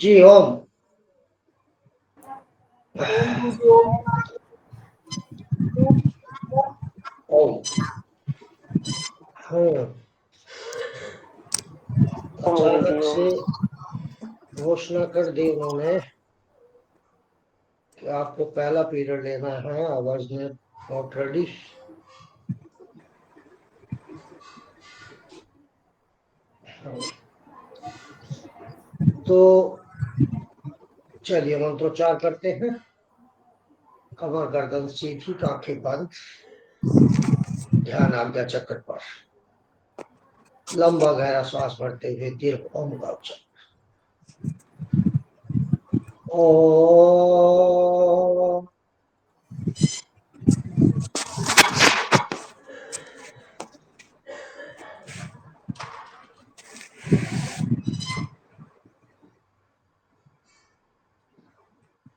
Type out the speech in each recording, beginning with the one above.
जी ओम। ओम गुरुजी ओम। ओम। अचानक से घोषणा कर दी उन्होंने कि आपको पहला पीरियड लेना है। आवाज ने नॉट रेडी। तो चलिए मंत्रोच्चार करते हैं। कमर गर्दन सीधी, आंखें बंद, ध्यान आज्ञा चक्र पर। लंबा गहरा श्वास भरते हुए दीर्घ ओम का उच्चारण। ओम।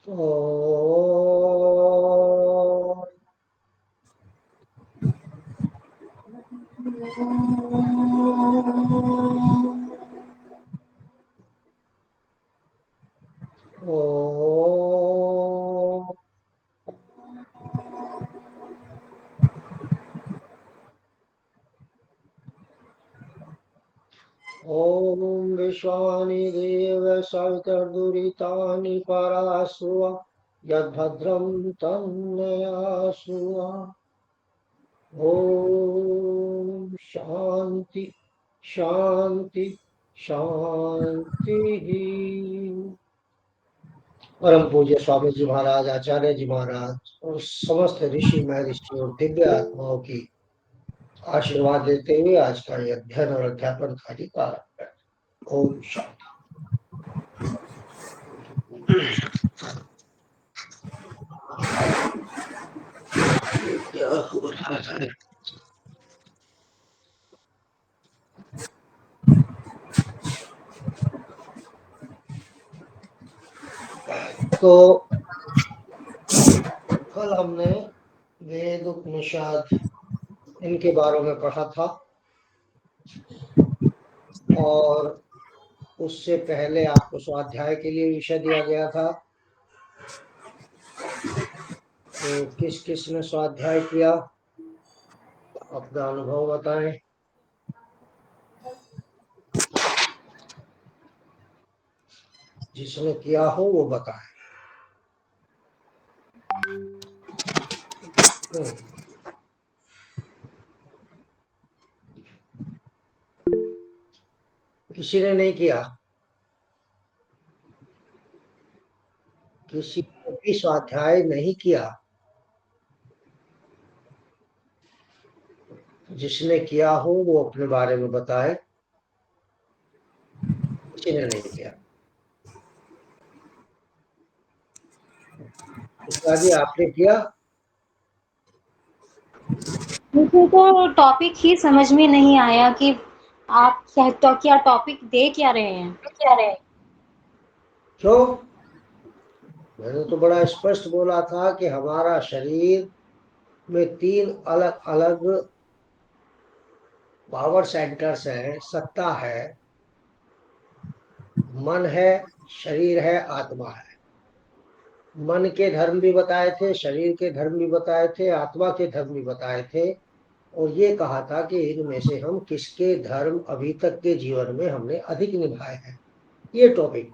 ओम। ओम। ओम विश्वानि देव सवितर्दुरितानि परासुव यद्भद्रं तन्नयासुव। ओम शांति शांति शांति। परम पूज्य स्वामी जी महाराज, आचार्य जी महाराज और समस्त ऋषि महर्षि और दिव्य आत्माओं की आशीर्वाद देते हुए आज का ये अध्ययन और अध्यापन कार्य प्रारंभ है। ओम शांति। क्या हो रहा है? तो कल हमने वेद उपनिषद इनके बारे में पढ़ा था और उससे पहले आपको स्वाध्याय के लिए विषय दिया गया था। तो किस किस ने स्वाध्याय किया, अपना अनुभव बताएं। जिसने किया हो वो बताएं। किसी ने नहीं किया? किसी ने भी स्वाध्याय नहीं किया? जिसने किया हो वो अपने बारे में बताए। किसी ने नहीं किया? जी आपने किया? मुझे तो टॉपिक ही समझ में नहीं आया कि आप क्या टॉपिक दे क्या रहे हैं। क्यों? मैंने तो बड़ा स्पष्ट बोला था कि हमारा शरीर में 3 अलग अलग पावर सेंटर्स हैं, सत्ता है। मन है, शरीर है, आत्मा है। मन के धर्म भी बताए थे, शरीर के धर्म भी बताए थे, आत्मा के धर्म भी बताए थे। और ये कहा था कि इनमें से हम किसके धर्म अभी तक के जीवन में हमने अधिक निभाए हैं, ये टॉपिक।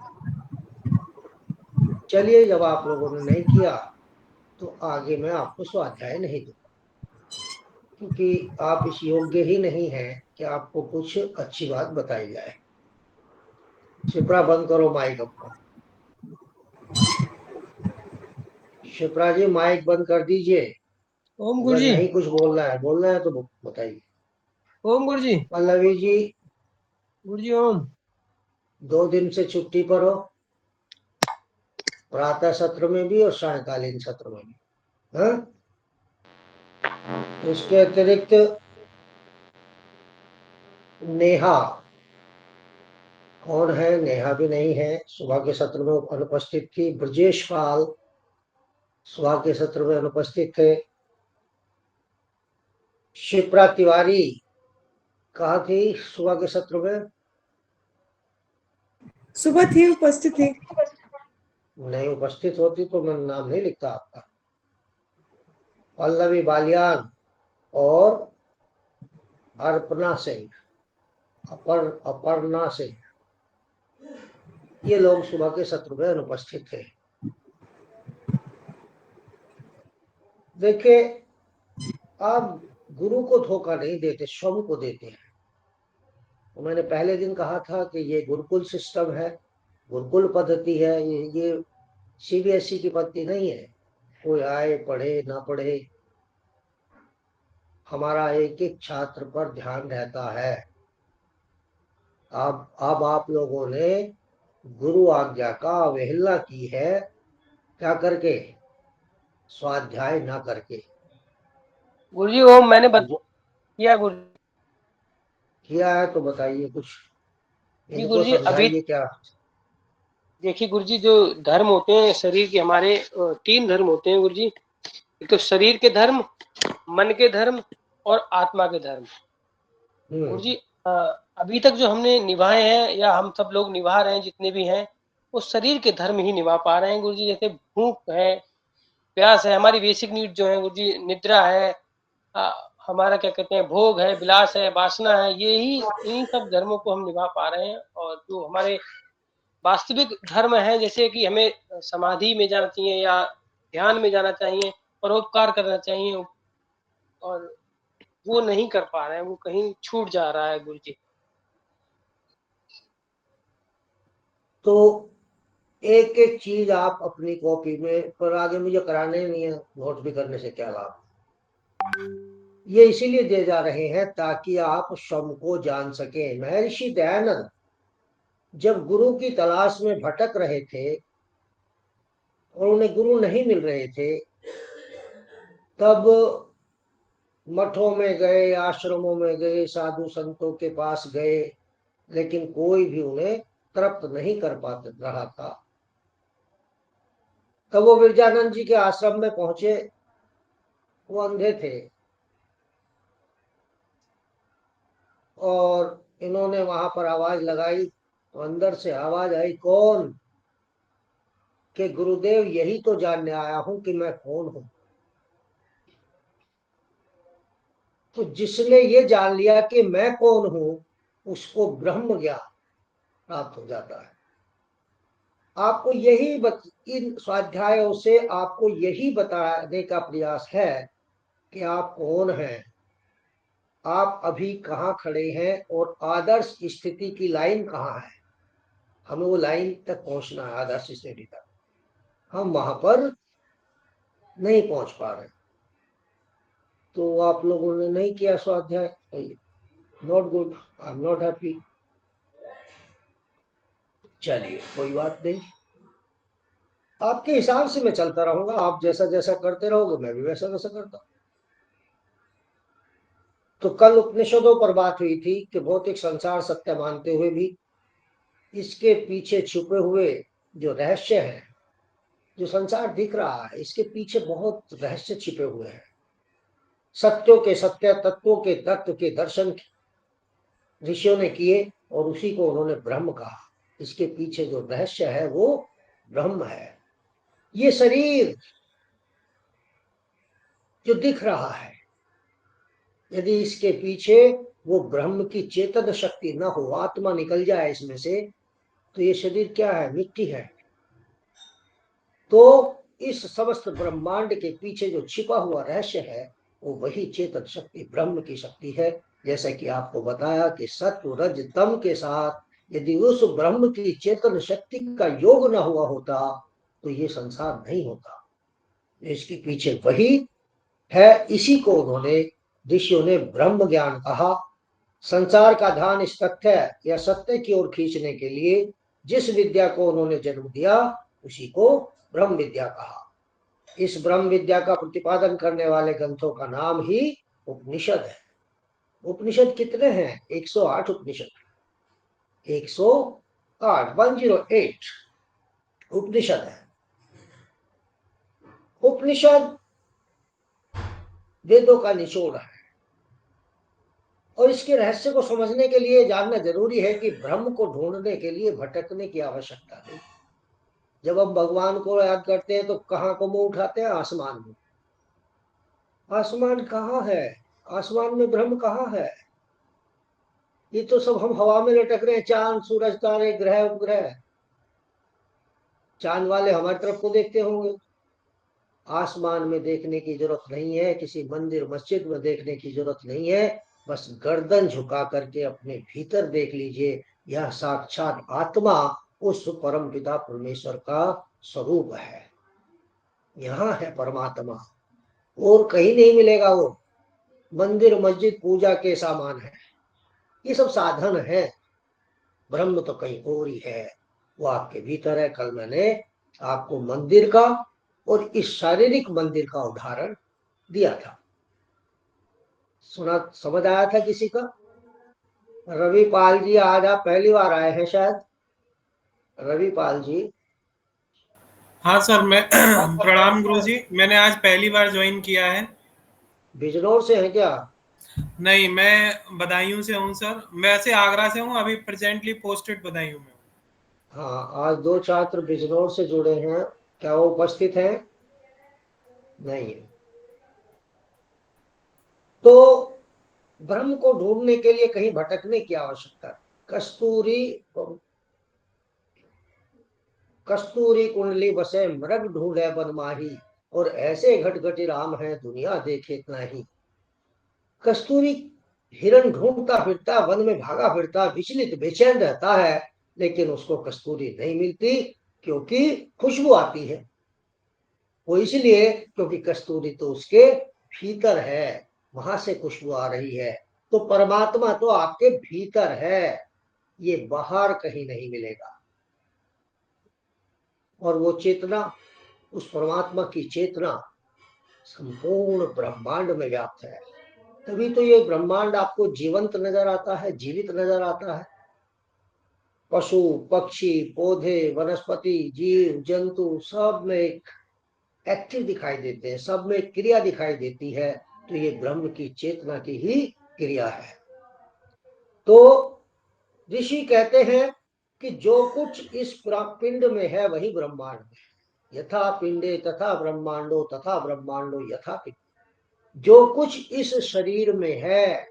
चलिए, जब आप लोगों ने नहीं किया तो आगे मैं आपको स्वाध्याय नहीं दूंगा, क्योंकि आप इस योग्य ही नहीं हैं कि आपको कुछ अच्छी बात बताई जाए। शिप्रा बंद करो माइक अपना। शिप्रा जी माइक बंद कर दीजिए। ओम अगर गुरुजी। नहीं कुछ बोलना है तो बताइए। ओम गुरुजी। पल्लवी जी गुरुजी ओम। 2 दिन से छुट्टी पर हो, प्रातः सत्र में भी और सायकालीन सत्र में भी। हाँ? इसके अतिरिक्त नेहा कौन है? नेहा भी नहीं है, सुबह के सत्र में अनुपस्थित थी। ब्रजेश पाल सुबह के सत्र में अनुपस्थित थे। शिप्रा तिवारी कहा थी सुबह के सत्र में? सुबह थी, उपस्थित थी। नहीं उपस्थित होती तो मैं नाम नहीं लिखता आपका। पल्लवी बालियान और अर्पणा सिंह, अपर्णा सिंह, ये लोग सुबह के सत्र में अनुपस्थित थे। देखिए, आप गुरु को धोखा नहीं देते, स्वयं को देते हैं। तो मैंने पहले दिन कहा था कि ये गुरुकुल सिस्टम है, गुरुकुल पद्धति है, ये सीबीएसई की पद्धति नहीं है। कोई आए पढ़े ना पढ़े, हमारा एक एक छात्र पर ध्यान रहता है। अब आप लोगों ने गुरु आज्ञा का अवहेलना की है, क्या करके? स्वाध्याय ना करके। गुरुजी ओम, मैंने किया गुरुजी। किया है तो बताइए कुछ, जी इनको गुरुजी, अभी समझाइए क्या। देखिए गुरुजी, जो धर्म होते हैं शरीर के, हमारे 3 धर्म होते हैं गुरुजी। एक तो शरीर के धर्म, मन के धर्म और आत्मा के धर्म। गुरुजी, अभी तक जो हमने निभाए हैं या हम सब लोग निभा रहे हैं, जितने भी हैं, वो शरीर के धर्म ही निभा पा रहे हैं गुरुजी। जैसे भूख है, प्यास है, हमारी बेसिक नीड जो है गुरुजी, निद्रा है, हमारा क्या कहते हैं, भोग है, विलास है, वासना है, यही इन्हीं सब धर्मों को हम निभा पा रहे हैं। और जो हमारे वास्तविक धर्म है, जैसे कि हमें समाधि में जाना चाहिए या ध्यान में जाना चाहिए, परोपकार करना चाहिए, और वो नहीं कर पा रहे हैं, वो कहीं छूट जा रहा है गुरुजी। तो एक एक चीज आप अपनी कॉपी में, पर आगे मुझे कराने नहीं है, नोट भी करने से क्या लाभ। ये इसीलिए दिए जा रहे हैं ताकि आप स्वयं को जान सके। महर्षि दयानंद जब गुरु की तलाश में भटक रहे थे और उन्हें गुरु नहीं मिल रहे थे, तब मठों में गए, आश्रमों में गए, साधु संतों के पास गए, लेकिन कोई भी उन्हें तृप्त नहीं कर पा रहा था। तब वो विरजानंद जी के आश्रम में पहुंचे। वो अंधे थे और इन्होंने वहां पर आवाज लगाई, तो अंदर से आवाज आई, कौन? कि गुरुदेव यही तो जानने आया हूं कि मैं कौन हूं। तो जिसने ये जान लिया कि मैं कौन हूं, उसको ब्रह्म ज्ञान प्राप्त हो जाता है। आपको यही इन स्वाध्यायों से आपको यही बताने का प्रयास है कि आप कौन हैं, आप अभी कहाँ खड़े हैं और आदर्श स्थिति की लाइन कहाँ है। हमें वो लाइन तक पहुंचना है, आदर्श स्थिति तक। हम वहां पर नहीं पहुंच पा रहे। तो आप लोगों ने नहीं किया स्वाध्याय, not good, I am not happy. चलिए कोई बात नहीं, आपके हिसाब से मैं चलता रहूंगा। आप जैसा जैसा करते रहोगे मैं भी वैसा वैसा करता हूं। तो कल उपनिषदों पर बात हुई थी कि भौतिक संसार सत्य मानते हुए भी इसके पीछे छुपे हुए जो रहस्य है, जो संसार दिख रहा है, इसके पीछे बहुत रहस्य छिपे हुए हैं। सत्यों के सत्य, तत्वों के तत्व के दर्शन ऋषियों ने किए और उसी को उन्होंने ब्रह्म कहा। इसके पीछे जो रहस्य है वो ब्रह्म है। ये शरीर जो दिख रहा है, यदि इसके पीछे वो ब्रह्म की चेतन शक्ति न हो, आत्मा निकल जाए इसमें से, तो ये शरीर क्या है? मिट्टी है। तो इस समस्त ब्रह्मांड के पीछे जो छिपा हुआ रहस्य है वो वही चेतन शक्ति ब्रह्म की शक्ति है। जैसा कि आपको बताया कि सत्व रज तम के साथ यदि उस ब्रह्म की चेतन शक्ति का योग न हुआ होता तो ये संसार नहीं होता। इसके पीछे वही है, इसी को उन्होंने ऋषियों ने ब्रह्म ज्ञान कहा। संसार का ध्यान इस तथ्य या सत्य की ओर खींचने के लिए जिस विद्या को उन्होंने जन्म दिया उसी को ब्रह्म विद्या कहा। इस ब्रह्म विद्या का प्रतिपादन करने वाले ग्रंथों का नाम ही उपनिषद है। उपनिषद कितने हैं? 108 उपनिषद, 108, 108 उपनिषद है। उपनिषद वेदों का निचोड़ है। और इसके रहस्य को समझने के लिए जानना जरूरी है कि ब्रह्म को ढूंढने के लिए भटकने की आवश्यकता नहीं। जब हम भगवान को याद करते हैं तो कहाँ को मुंह उठाते हैं? आसमान में। आसमान कहाँ है? आसमान में ब्रह्म कहाँ है? ये तो सब हम हवा में लटक रहे हैं, चांद सूरज तारे ग्रह उपग्रह। चांद वाले हमारी तरफ को देखते होंगे। आसमान में देखने की जरूरत नहीं है, किसी मंदिर मस्जिद में देखने की जरूरत नहीं है। बस गर्दन झुका करके अपने भीतर देख लीजिए, यह साक्षात आत्मा उस परम पिता परमेश्वर का स्वरूप है। यहाँ है परमात्मा, और कहीं नहीं मिलेगा वो। मंदिर मस्जिद पूजा के सामान है, ये सब साधन है। ब्रह्म तो कहीं और ही है, वो आपके भीतर है। कल मैंने आपको मंदिर का और इस शारीरिक मंदिर का उदाहरण दिया था। सुना, समझ आया था किसी का? रवि पाल जी, आज आप पहली बार आए हैं शायद। रवि पाल जी, हाँ सर, मैं प्रणाम गुरुजी, मैंने आज पहली बार ज्वाइन किया है। बिजनौर से हैं क्या? नहीं, मैं बदायूं से हूँ सर। मैं वैसे आगरा से हूँ, अभी प्रेजेंटली पोस्टेड बदायूं में हूँ। हाँ, आज दो छात्र बिजनौर से जुड़े हैं, क्या वो उपस्थित हैं? नहीं है। तो ब्रह्म को ढूंढने के लिए कहीं भटकने की आवश्यकता। कस्तूरी कस्तूरी कुंडली बसे मृग ढूंढे बनमाही, और ऐसे घटघटी राम है दुनिया देखे इतना ही। कस्तूरी हिरण ढूंढता फिरता, वन में भागा फिरता, विचलित बेचैन रहता है, लेकिन उसको कस्तूरी नहीं मिलती, क्योंकि खुशबू आती है। वो इसलिए क्योंकि कस्तूरी तो उसके भीतर है, वहां से खुशबू आ रही है। तो परमात्मा तो आपके भीतर है, ये बाहर कहीं नहीं मिलेगा। और वो चेतना, उस परमात्मा की चेतना संपूर्ण ब्रह्मांड में व्याप्त है। तभी तो ये ब्रह्मांड आपको जीवंत नजर आता है, जीवित नजर आता है। पशु पक्षी पौधे वनस्पति जीव जंतु सब में एक एक्टिव दिखाई देते हैं, सब में क्रिया दिखाई देती है। तो ये ब्रह्म की चेतना की ही क्रिया है। तो ऋषि कहते हैं कि जो कुछ इस पिंड में है वही ब्रह्मांड में। यथा पिंडे तथा ब्रह्मांडो, तथा ब्रह्मांडो यथा पिंड। जो कुछ इस शरीर में है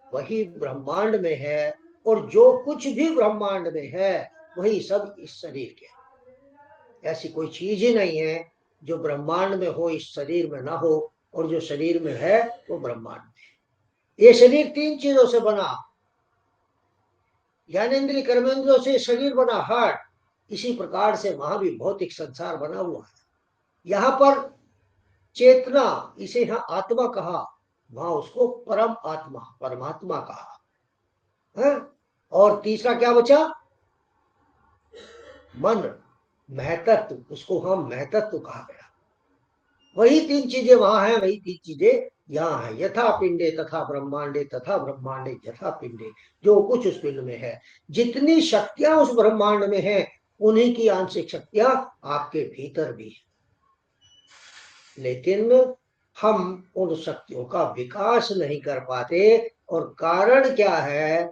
वही ब्रह्मांड में है, और जो कुछ भी ब्रह्मांड में है वही सब इस शरीर के। ऐसी कोई चीज ही नहीं है जो ब्रह्मांड में हो इस शरीर में ना हो, और जो शरीर में है वो ब्रह्मांड में। ये शरीर तीन चीजों से बना, ज्ञानेन्द्रिय कर्मेंद्रियों से शरीर बना, हार्ट। इसी प्रकार से वहां भी भौतिक संसार बना हुआ है। यहाँ पर चेतना, इसे यहाँ आत्मा कहा, वहां उसको परम आत्मा परमात्मा कहा है। और तीसरा क्या बचा? मन, महतत्व, उसको हम महतत्व कहा गया। वही तीन चीजें वहां हैं, वही तीन चीजें यहाँ है। यथा पिंडे तथा ब्रह्मांडे, तथा ब्रह्मांडे यथा पिंडे। जो कुछ उस पिंड में है, जितनी शक्तियां उस ब्रह्मांड में है, उन्हीं की आंशिक शक्तियां आपके भीतर भी है। लेकिन हम उन शक्तियों का विकास नहीं कर पाते। और कारण क्या है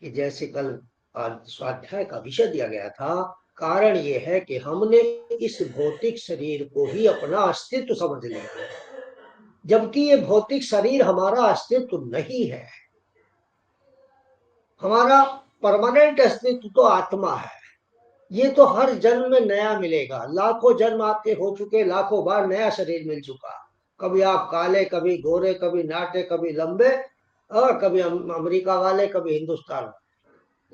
कि जैसे कल स्वाध्याय का विषय दिया गया था, कारण ये है कि हमने इस भौतिक शरीर को ही अपना अस्तित्व समझ लिया, जबकि ये भौतिक शरीर हमारा अस्तित्व नहीं है। हमारा परमानेंट अस्तित्व तो आत्मा है। ये तो हर जन्म में नया मिलेगा। लाखों जन्म आपके हो चुके, लाखों बार नया शरीर मिल चुका। कभी आप काले, कभी गोरे, कभी नाटे, कभी लंबे, और कभी अमेरिका वाले, कभी हिंदुस्तान वाले।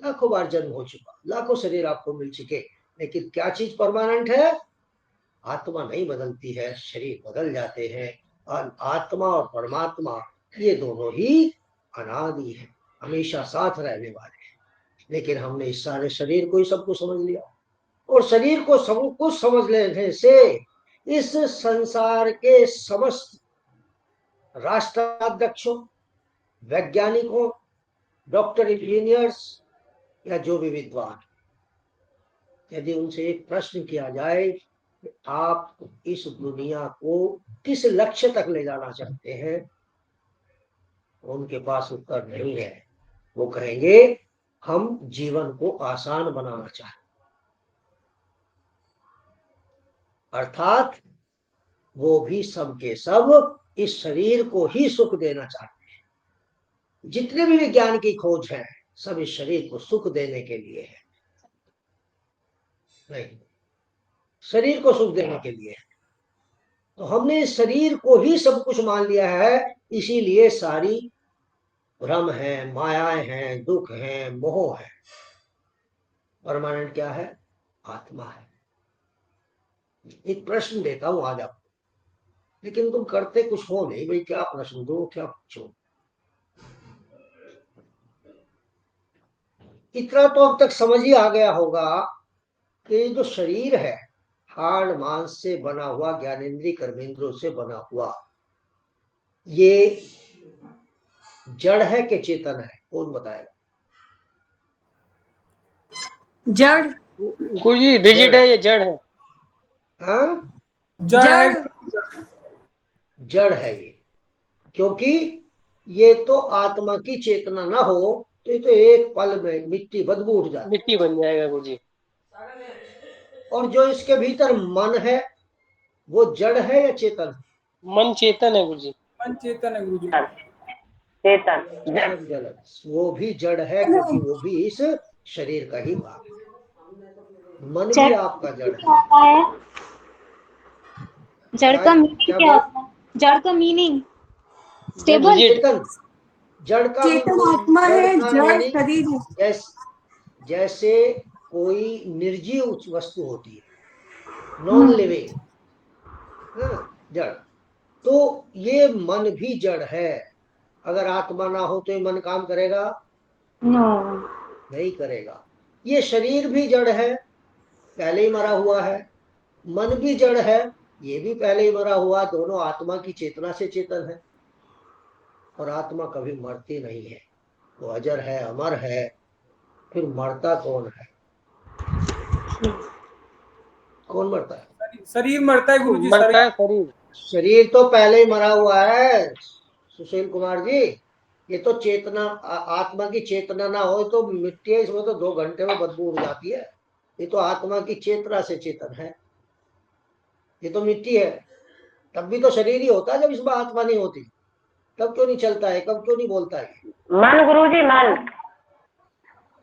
लाखों बार जन्म हो चुका, लाखों शरीर आपको मिल चुके। लेकिन क्या चीज परमानेंट है? आत्मा नहीं बदलती है, शरीर बदल जाते हैं। और आत्मा और परमात्मा ये दोनों ही अनादि है, हमेशा साथ रहने वाले हैं। लेकिन हमने इस सारे शरीर को ही सब कुछ समझ लिया, और शरीर को सब कुछ समझ लेने से इस संसार के समस्त राष्ट्राध्यक्षों, वैज्ञानिकों, डॉक्टर, इंजीनियर्स, या जो भी विद्वान, यदि उनसे एक प्रश्न किया जाए कि आप इस दुनिया को किस लक्ष्य तक ले जाना चाहते हैं, उनके पास उत्तर नहीं है। वो कहेंगे हम जीवन को आसान बनाना चाहते, अर्थात वो भी सबके सब इस शरीर को ही सुख देना चाहते हैं। जितने भी विज्ञान की खोज है सब इस शरीर को सुख देने के लिए है, नहीं, शरीर को सुख देने के लिए है। तो हमने इस शरीर को ही सब कुछ मान लिया है, इसीलिए सारी भ्रम है, मायाएं हैं, दुख है, मोह है। परमानेंट क्या है? आत्मा है। एक प्रश्न देता हूं आज आपको, लेकिन तुम करते कुछ हो नहीं भाई, क्या प्रश्न दो, क्या पूछो। इतना तो अब तक समझ ही आ गया होगा कि जो शरीर है हाड़ मांस से बना हुआ, ज्ञानेन्द्रिय कर्मेंद्रियों से बना हुआ, ये जड़ है कि चेतन है? कौन बताएगा? जड़। गुरु जी रिजिड है या जड़ है? हाँ, जड़ है। जड़ है ये, क्योंकि ये तो आत्मा की चेतना ना हो तो ये तो एक पल में मिट्टी बदबू उठ जाती। मिट्टी बन जाएगा गुरु जी। और जो इसके भीतर मन है वो जड़ है या चेतन? मन चेतन है गुरु जी। मन चेतन है गुरुजी। चेतन। अलग जड़, वो भी जड़ है क्योंकि वो भी इस शरीर का ही भाग है। मन भी जड़ आपका जड़ क्या है। होता है? जड़ का मीनिंग क्या क्या बोल? होता है? जड़ का मीनिंग जड़ स्टेबल। रिजिड। चेतन, जड़ का चेतन आत्मा जड़ है, का जड़ यानी शरीर है। जैसे कोई निर्जीव वस्तु होती है, नॉन हम्म। लिविंग, जड़, तो ये मन भी जड़ है। अगर आत्मा ना हो तो ये मन काम करेगा? नो। नहीं करेगा। ये शरीर भी जड़ है, पहले ही मरा हुआ है। मन भी जड़ है, ये भी पहले ही मरा हुआ। दोनों आत्मा की चेतना से चेतन है। और आत्मा कभी मरती नहीं है, वो अजर है, अमर है। फिर मरता कौन है? कौन मरता है? शरीर मरता है गुरुजी, मरता शरीर। है शरीर। शरीर तो पहले ही मरा हुआ है सुशील कुमार जी। ये तो चेतना, आत्मा की चेतना ना हो तो मिट्टी है, इसमें तो 2 घंटे में बदबू उड़ जाती है। ये तो आत्मा की चेतना से चेतन है, ये तो मिट्टी है। तब भी तो शरीर ही होता है जब इसमें आत्मा नहीं होती। तब क्यों नहीं चलता है, कब क्यों नहीं बोलता है? मन गुरुजी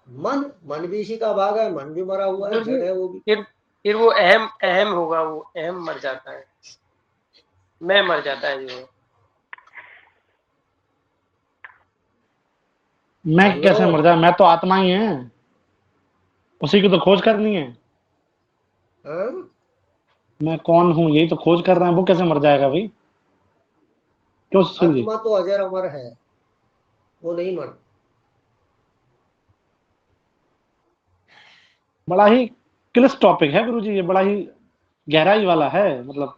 मन। मन भी इसी का भाग है, मन भी मरा हुआ है, गुरु जी जड़ है वो भी। फिर वो अहम अहम होगा, वो अहम मर जाता है, मैं मर जाता है जो। मैं चलो, कैसे मर जाए? मैं तो आत्मा ही है, उसी की तो खोज करनी है। हाँ? मैं कौन हूँ यही तो खोज कर रहे हैं, वो कैसे मर जाएगा भाई? क्यों सुशील जी? आत्मा तो अजर अमर है, वो नहीं मर। बड़ा ही क्लिष्ट टॉपिक है गुरुजी, ये बड़ा ही गहराई वाला है। मतलब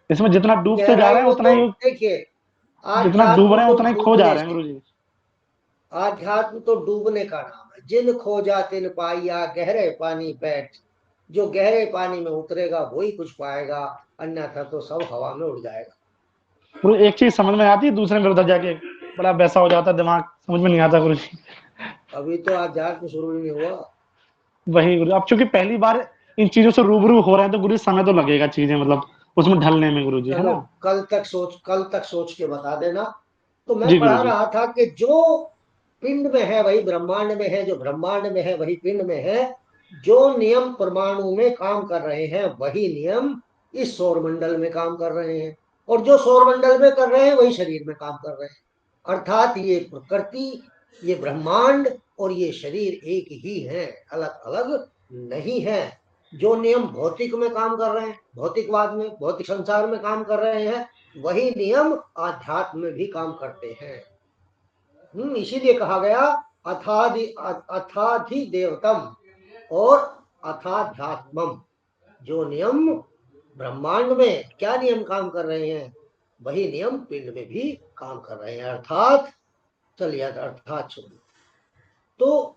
इसमें जितना डूबते जा गहराई रहे हैं वो उतना तो ही, देखिए, जितना डूब आध्यात्म रहे हैं तो उतना ही खो जा डूबने रहे हैं से, गुरुजी। आध्यात्म तो डूबने का नाम है। जिन खोजा तिन पाइया गहरे पानी बैठ। जो गहरे पानी में उतरेगा वही कुछ पाएगा, अन्यथा तो सब हवा में उड़ जाएगा। गुरु एक चीज समझ में आती है, दूसरे में उधर जाके बड़ा वैसा हो जाता है, दिमाग समझ में नहीं आता गुरुजी। अभी तो आध्यात्म शुरू ही नहीं हुआ। वही गुरु, अब चूंकि पहली बार इन चीजों से रूबरू हो रहे हैं तो गुरु समय तो लगेगा चीजें मतलब उसमें ढलने में गुरुजी, है चलो, ना? कल तक सोच के बता देना। तो मैं जी पढ़ा गुरुजी। रहा था कि जो पिंड में है वही ब्रह्मांड में है, जो ब्रह्मांड में है वही पिंड में है। जो नियम परमाणु में काम कर रहे हैं वही नियम इस सौरमंडल में काम कर रहे हैं, और जो सौरमंडल में कर रहे हैं वही शरीर में काम कर रहे हैं। अर्थात ये प्रकृति, ये ब्रह्मांड और ये शरीर एक ही है, अलग अलग नहीं है। जो नियम भौतिक में काम कर रहे हैं, भौतिकवाद में, भौतिक संसार में काम कर रहे हैं, वही नियम आध्यात्म में भी काम करते हैं। इसीलिए कहा गया अथाधि देवतम और अथाध्यात्मम। जो नियम ब्रह्मांड में क्या नियम काम कर रहे हैं वही नियम पिंड में भी काम कर रहे हैं। अर्थात चलिए, अर्थात सुनिए, तो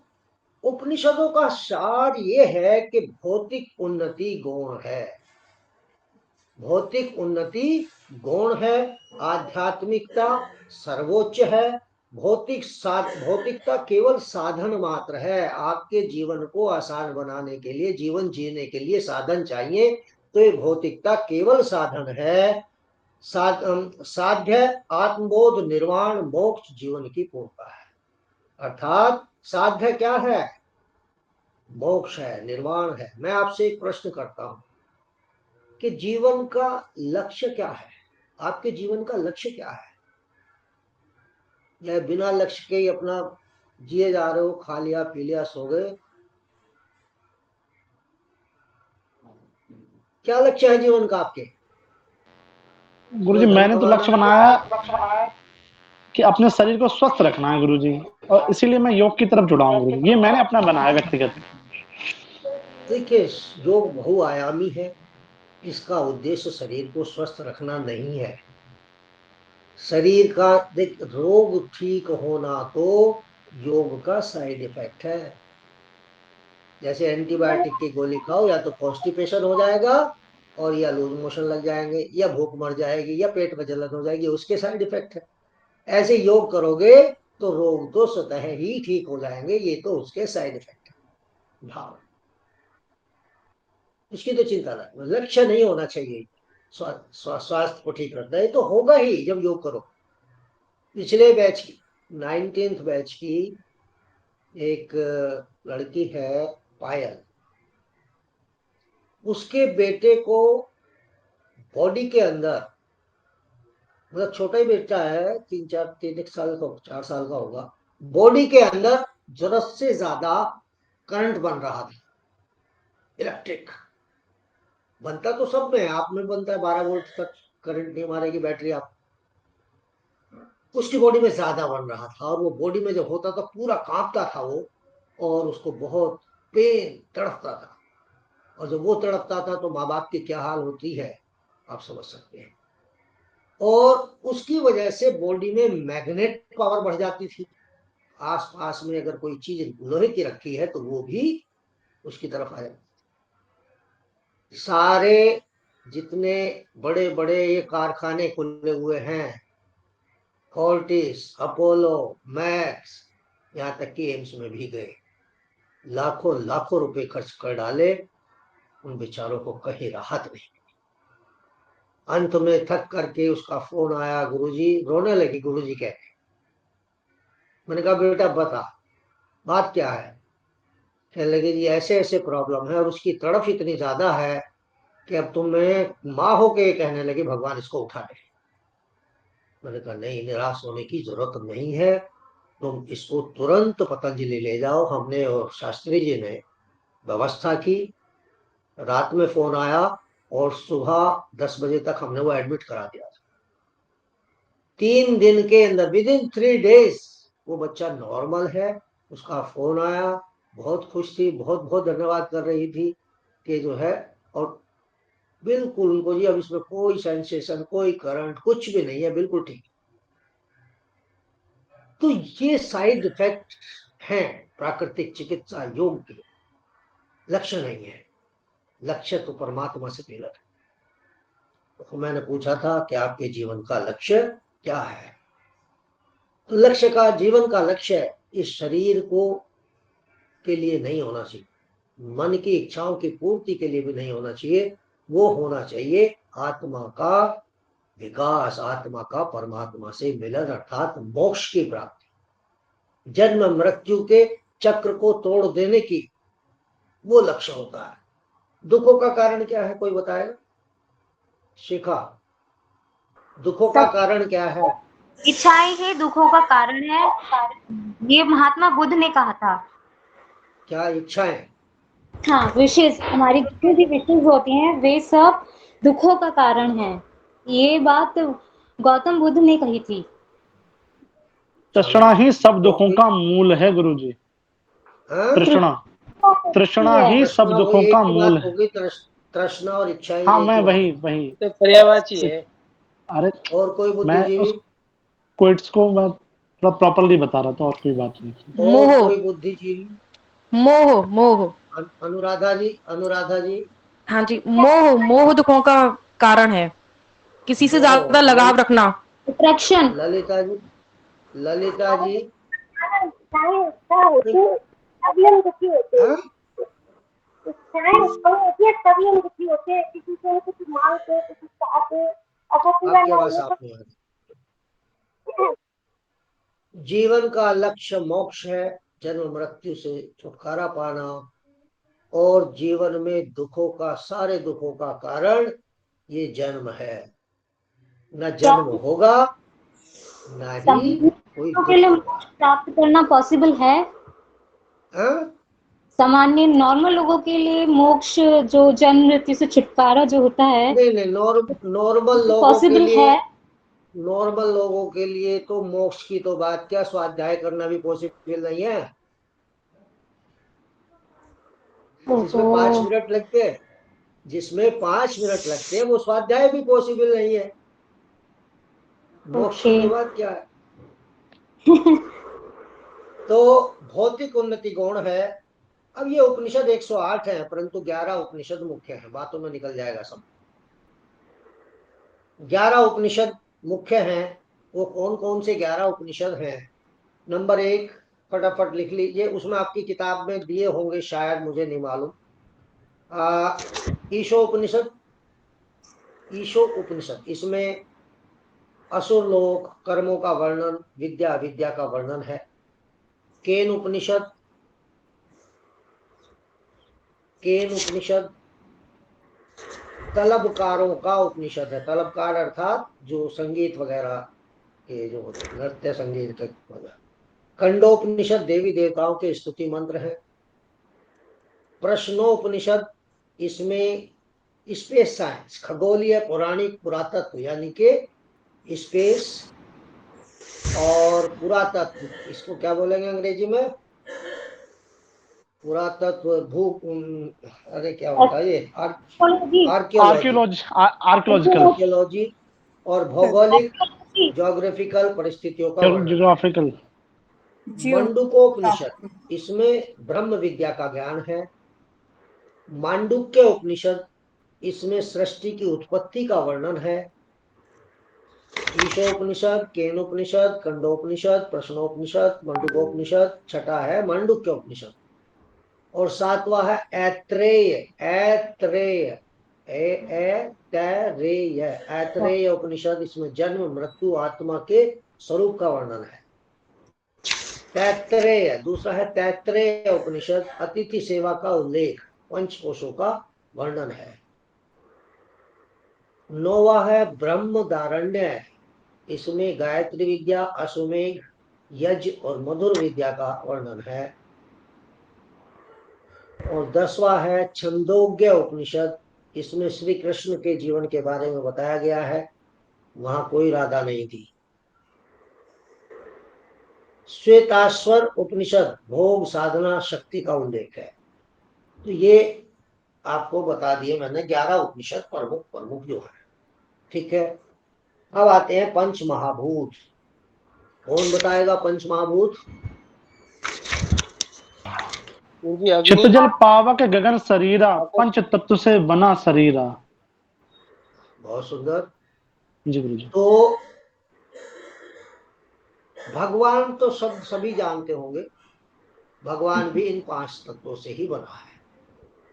उपनिषदों का सार ये है कि भौतिक उन्नति गौण है। भौतिक उन्नति गौण है, आध्यात्मिकता सर्वोच्च है। भौतिकता केवल साधन मात्र है। आपके जीवन को आसान बनाने के लिए, जीवन जीने के लिए साधन चाहिए, तो ये भौतिकता केवल साधन है। साध्य आत्मबोध, निर्वाण, मोक्ष जीवन की पूर्णता है। अर्थात साध्य क्या है? मोक्ष है, निर्वाण है। मैं आपसे एक प्रश्न करता हूं कि जीवन का लक्ष्य क्या है? आपके जीवन का लक्ष्य क्या है? या बिना लक्ष्य के ही अपना जिए जा रहे हो, खा लिया पी लिया सो गए? क्या लक्ष्य है जीवन का आपके? गुरुजी मैंने तो लक्ष्य बनाया कि अपने शरीर को स्वस्थ रखना है गुरुजी, और इसीलिए मैं योग की तरफ जुड़ा हूँ गुरुजी। ये मैंने अपना बनाया व्यक्तिगत। देखिए, योग बहुआयामी है। इसका उद्देश्य शरीर को स्वस्थ रखना नहीं है। शरीर का देख, रोग ठीक होना तो योग का साइड इफेक्ट है। जैसे एंटीबायोटिक की गोली खाओ, या तो कॉन्स्टिपेशन हो जाएगा, और या लूज मोशन लग जाएंगे, या भूख मर जाएगी, या पेट में जलन हो जाएगी, उसके साइड इफेक्ट है। ऐसे योग करोगे तो रोग तो स्वतः ही ठीक हो जाएंगे, ये तो उसके साइड इफेक्ट है। भाव इसकी तो चिंता ना, लक्ष्य नहीं होना चाहिए। स्वास्थ्य को ठीक रखना है तो होगा ही जब योग करो। पिछले बैच की 19th बैच की एक लड़की है पायल, उसके बेटे को बॉडी के अंदर, मतलब छोटा ही बेटा है, 4 साल का होगा, बॉडी के अंदर जरूरत से ज्यादा करंट बन रहा था। इलेक्ट्रिक बनता तो सब में, आप में बनता है, 12 वोल्ट तक करंट नहीं मारेगी बैटरी आप। उसकी बॉडी में ज्यादा बन रहा था, और वो बॉडी में जब होता था पूरा कांपता था वो, और उसको बहुत पेन, तड़पता था। और जब वो तड़पता था तो माँ बाप की क्या हाल होती है आप समझ सकते हैं। और उसकी वजह से बॉडी में मैग्नेट पावर बढ़ जाती थी। आस पास में अगर कोई चीज लोहे की रखी है तो वो भी उसकी तरफ आ जाती। सारे जितने बड़े बड़े ये कारखाने खुले हुए हैं, फोर्टिस, अपोलो, मैक्स, यहाँ तक कि एम्स में भी गए, लाखों लाखों रुपए खर्च कर डाले, उन बेचारों को कहीं राहत नहीं। अंत में थक करके उसका फोन आया, गुरुजी, रोने लगी। गुरुजी कहते, मैंने कहा बेटा बता बात क्या है? कहने लगे जी ऐसे ऐसे प्रॉब्लम है, और उसकी तड़फ इतनी ज्यादा है कि अब तुम्हें माँ हो के कहने लगे भगवान इसको उठा ले। मैंने कहा नहीं, निराश होने की जरूरत नहीं है, तुम इसको तुरंत पतंजलि ले जाओ। हमने और शास्त्री जी ने व्यवस्था की। रात में फोन आया और सुबह 10 बजे तक हमने वो एडमिट करा दिया। 3 दिन के अंदर, विद इन 3 days वो बच्चा नॉर्मल है। उसका फोन आया, बहुत खुश थी, बहुत बहुत धन्यवाद कर रही थी कि जो है, और बिल्कुल उनको जी अब इसमें कोई सेंसेशन, कोई करंट, कुछ भी नहीं है, बिल्कुल ठीक। तो ये साइड इफेक्ट हैं प्राकृतिक चिकित्सा योग के। लक्ष्य नहीं है, लक्ष्य तो परमात्मा से मिला है। तो मैंने पूछा था कि आपके जीवन का लक्ष्य क्या है? तो लक्ष्य का, जीवन का लक्ष्य इस शरीर को के लिए नहीं होना चाहिए, मन की इच्छाओं की पूर्ति के लिए भी नहीं होना चाहिए। वो होना चाहिए आत्मा का विकास, आत्मा का परमात्मा से मिलन, अर्थात मोक्ष की प्राप्ति, जन्म मृत्यु के चक्र को तोड़ देने की, वो लक्ष्य होता है। दुखों का कारण क्या है, कोई बताएगा? शिखा, दुखों का कारण क्या है? इच्छाएं ही दुखों का कारण है, ये महात्मा बुद्ध ने कहा था। क्या इच्छाएं? हाँ, विशेष हमारी जितनी भी विशेष होती हैं वे सब दुखों का कारण है। ये बात गौतम बुद्ध ने कही थी। तृष्णा ही सब दुखों का मूल है गुरुजी। तृष्णा, तृष्णा ही सब दुखों का मूल है। तृष्णा और इच्छा। हाँ, मैं वही तो पर्यायवाची है। अरे और कोई मैं बुद्धिजीवी? उस क्विट्स को मैं थोड़ा प्रॉपर्ली बता रहा था, और कोई बात नहीं। और कोई बुद्धिजीवी? मोह। अनुराधा जी, अनुराधा जी? हाँ जी, मोह दुखों का कारण है, किसी से ओ, ज्यादा लगाव रखना। अट्रैक्शन। ललिता जी, ललिता जी, तभी हम दुखी होते हैं, हाँ? होती है तभी हम दुखी होते हैं, किसी से कुछ मांगते कुछ चाहते और वो पूरा आपकी ना आवाज हो साफ नहीं आ रही। जीवन का लक्ष्य मोक्ष है, जन्म मृत्यु से छुटकारा पाना, और जीवन में दुखों का, सारे दुखों का कारण ये जन्म है। न जन्म होगा न ही कोई के लिए दुख होगा। मोक्ष प्राप्त करना पॉसिबल है? हाँ? सामान्य नॉर्मल लोगों के लिए मोक्ष, जो जन्म मृत्यु से छुटकारा जो होता है, नहीं नहीं, नॉर्मल लोगों के पॉसिबल लिए, है? नॉर्मल लोगों के लिए तो मोक्ष की तो बात क्या, स्वाध्याय करना भी पॉसिबल नहीं है। जिसमें 5 मिनट लगते हैं, जिसमें 5 मिनट लगते हैं, वो स्वाध्याय भी पॉसिबल नहीं है। मोक्ष की ओके। तो बात क्या है। तो भौतिक उन्नति गौण है। अब ये उपनिषद 108 है, परंतु 11 उपनिषद मुख्य है, बातों में निकल जाएगा सब। 11 उपनिषद मुख्य हैं। वो कौन कौन से 11 उपनिषद हैं? नंबर 1, फटाफट लिख लीजिए, उसमें आपकी किताब में दिए होंगे शायद, मुझे नहीं मालूम। ईशो उपनिषद, ईशो उपनिषद, इसमें असुर लोक, कर्मों का वर्णन, विद्या अविद्या का वर्णन है। केन उपनिषद, केन उपनिषद तलबकारों का उपनिषद है। तलबकार अर्थात जो संगीत वगैरह के जो होते हैं, नृत्य संगीत वगैरह। खंडोपनिषद देवी देवताओं के स्तुति मंत्र है। प्रश्नोपनिषद, इसमें स्पेस साइंस, खगोलीय, पौराणिक, पुरातत्व, यानी कि स्पेस और पुरातत्व, इसको क्या बोलेंगे अंग्रेजी में? पुरातत्व, अरे क्या होता है ये, आर्कियोलॉजी, आर्कियोलॉजिकल, आर्कियोलॉजी और भौगोलिक, ज्योग्राफिकल परिस्थितियों का वर्णन। ज्योग्राफिकल। मंडूकोपनिषद, इसमें ब्रह्म विद्या का ज्ञान है। मांडुक्य उपनिषद, इसमें सृष्टि की उत्पत्ति का वर्णन है। ईशोपनिषद, केनोपनिषद, खंडोपनिषद, प्रश्नोपनिषद, मंडूकोपनिषद। छठा है मांडुक्य उपनिषद। और 7वां है ऐत्रेय, ऐत्रेय, ऐत्रेय उपनिषद, इसमें जन्म मृत्यु आत्मा के स्वरूप का वर्णन है। तैत्तरेय, दूसरा है तैत्तरेय उपनिषद, अतिथि सेवा का उल्लेख, पंचकोशों का वर्णन है। 9वां है ब्रह्मदारण्य, इसमें गायत्री विद्या, अश्वमेघ, यज्ञ और मधुर विद्या का वर्णन है। और 10वां है छंदोग्य उपनिषद, इसमें श्री कृष्ण के जीवन के बारे में बताया गया है, वहां कोई राधा नहीं थी। श्वेताश्वर उपनिषद, भोग साधना शक्ति का उल्लेख है। तो ये आपको बता दिए मैंने 11 उपनिषद प्रमुख प्रमुख जो है। ठीक है, अब आते हैं पंच महाभूत। कौन बताएगा पंच महाभूत? चित्त जल पावक गगन शरीरा, पंच तत्व से बना शरीरा। बहुत सुंदर। जी गुरु जी। तो भगवान तो सभी जानते होंगे, भगवान भी इन 5 तत्वों से ही बना है।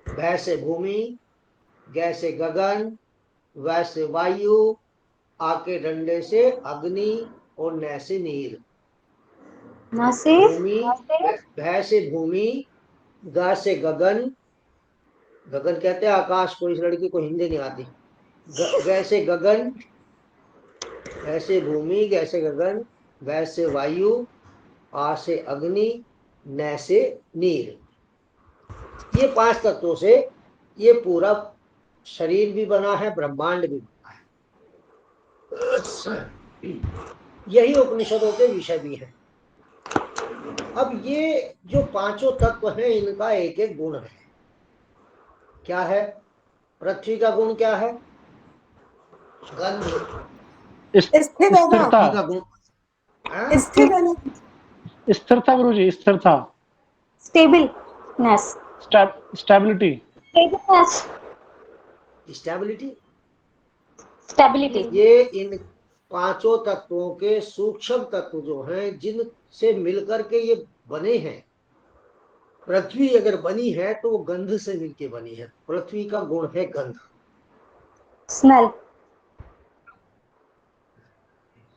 वैसे भूमि, गैसे गगन, वैसे वायु, आके डंडे से अग्नि और न से नीर। भूमि, भै से भूमि, गा से गगन, गगन कहते हैं आकाश को, इस लड़की को हिंदी नहीं आती। गैसे गगन, वैसे भूमि, गैसे गगन, वैसे वायु, आ से अग्नि, न से नीर। ये 5 तत्वों से ये पूरा शरीर भी बना है, ब्रह्मांड भी बना है। यही उपनिषदों के विषय भी है। अब ये जो 5 तत्व हैं, इनका एक एक गुण है। क्या है? पृथ्वी का गुण क्या है? गंध। स्थिरता का गुण स्थिरता गुरु जी, स्थिरता, स्टेबिलनेस, स्टेबिलिटी, स्टेबिलिटी। स्टेबिलिटी। ये इन पांचों तत्वों के सूक्ष्म तत्व जो हैं, जिनसे मिलकर के ये बने हैं। पृथ्वी अगर बनी है तो वो गंध से मिलके बनी है। पृथ्वी का गुण है गंध। स्मेल।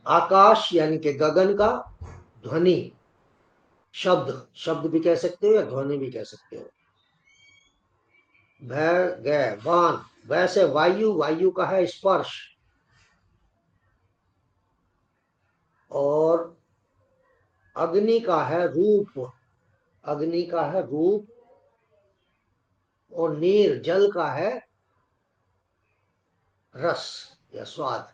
आकाश यानी कि गगन का ध्वनि, शब्द, शब्द भी कह सकते हो या ध्वनि भी कह सकते हो। भय गय वान, वैसे वायु, वायु का है स्पर्श, और अग्नि का है रूप, अग्नि का है रूप, और नीर, जल का है रस या स्वाद।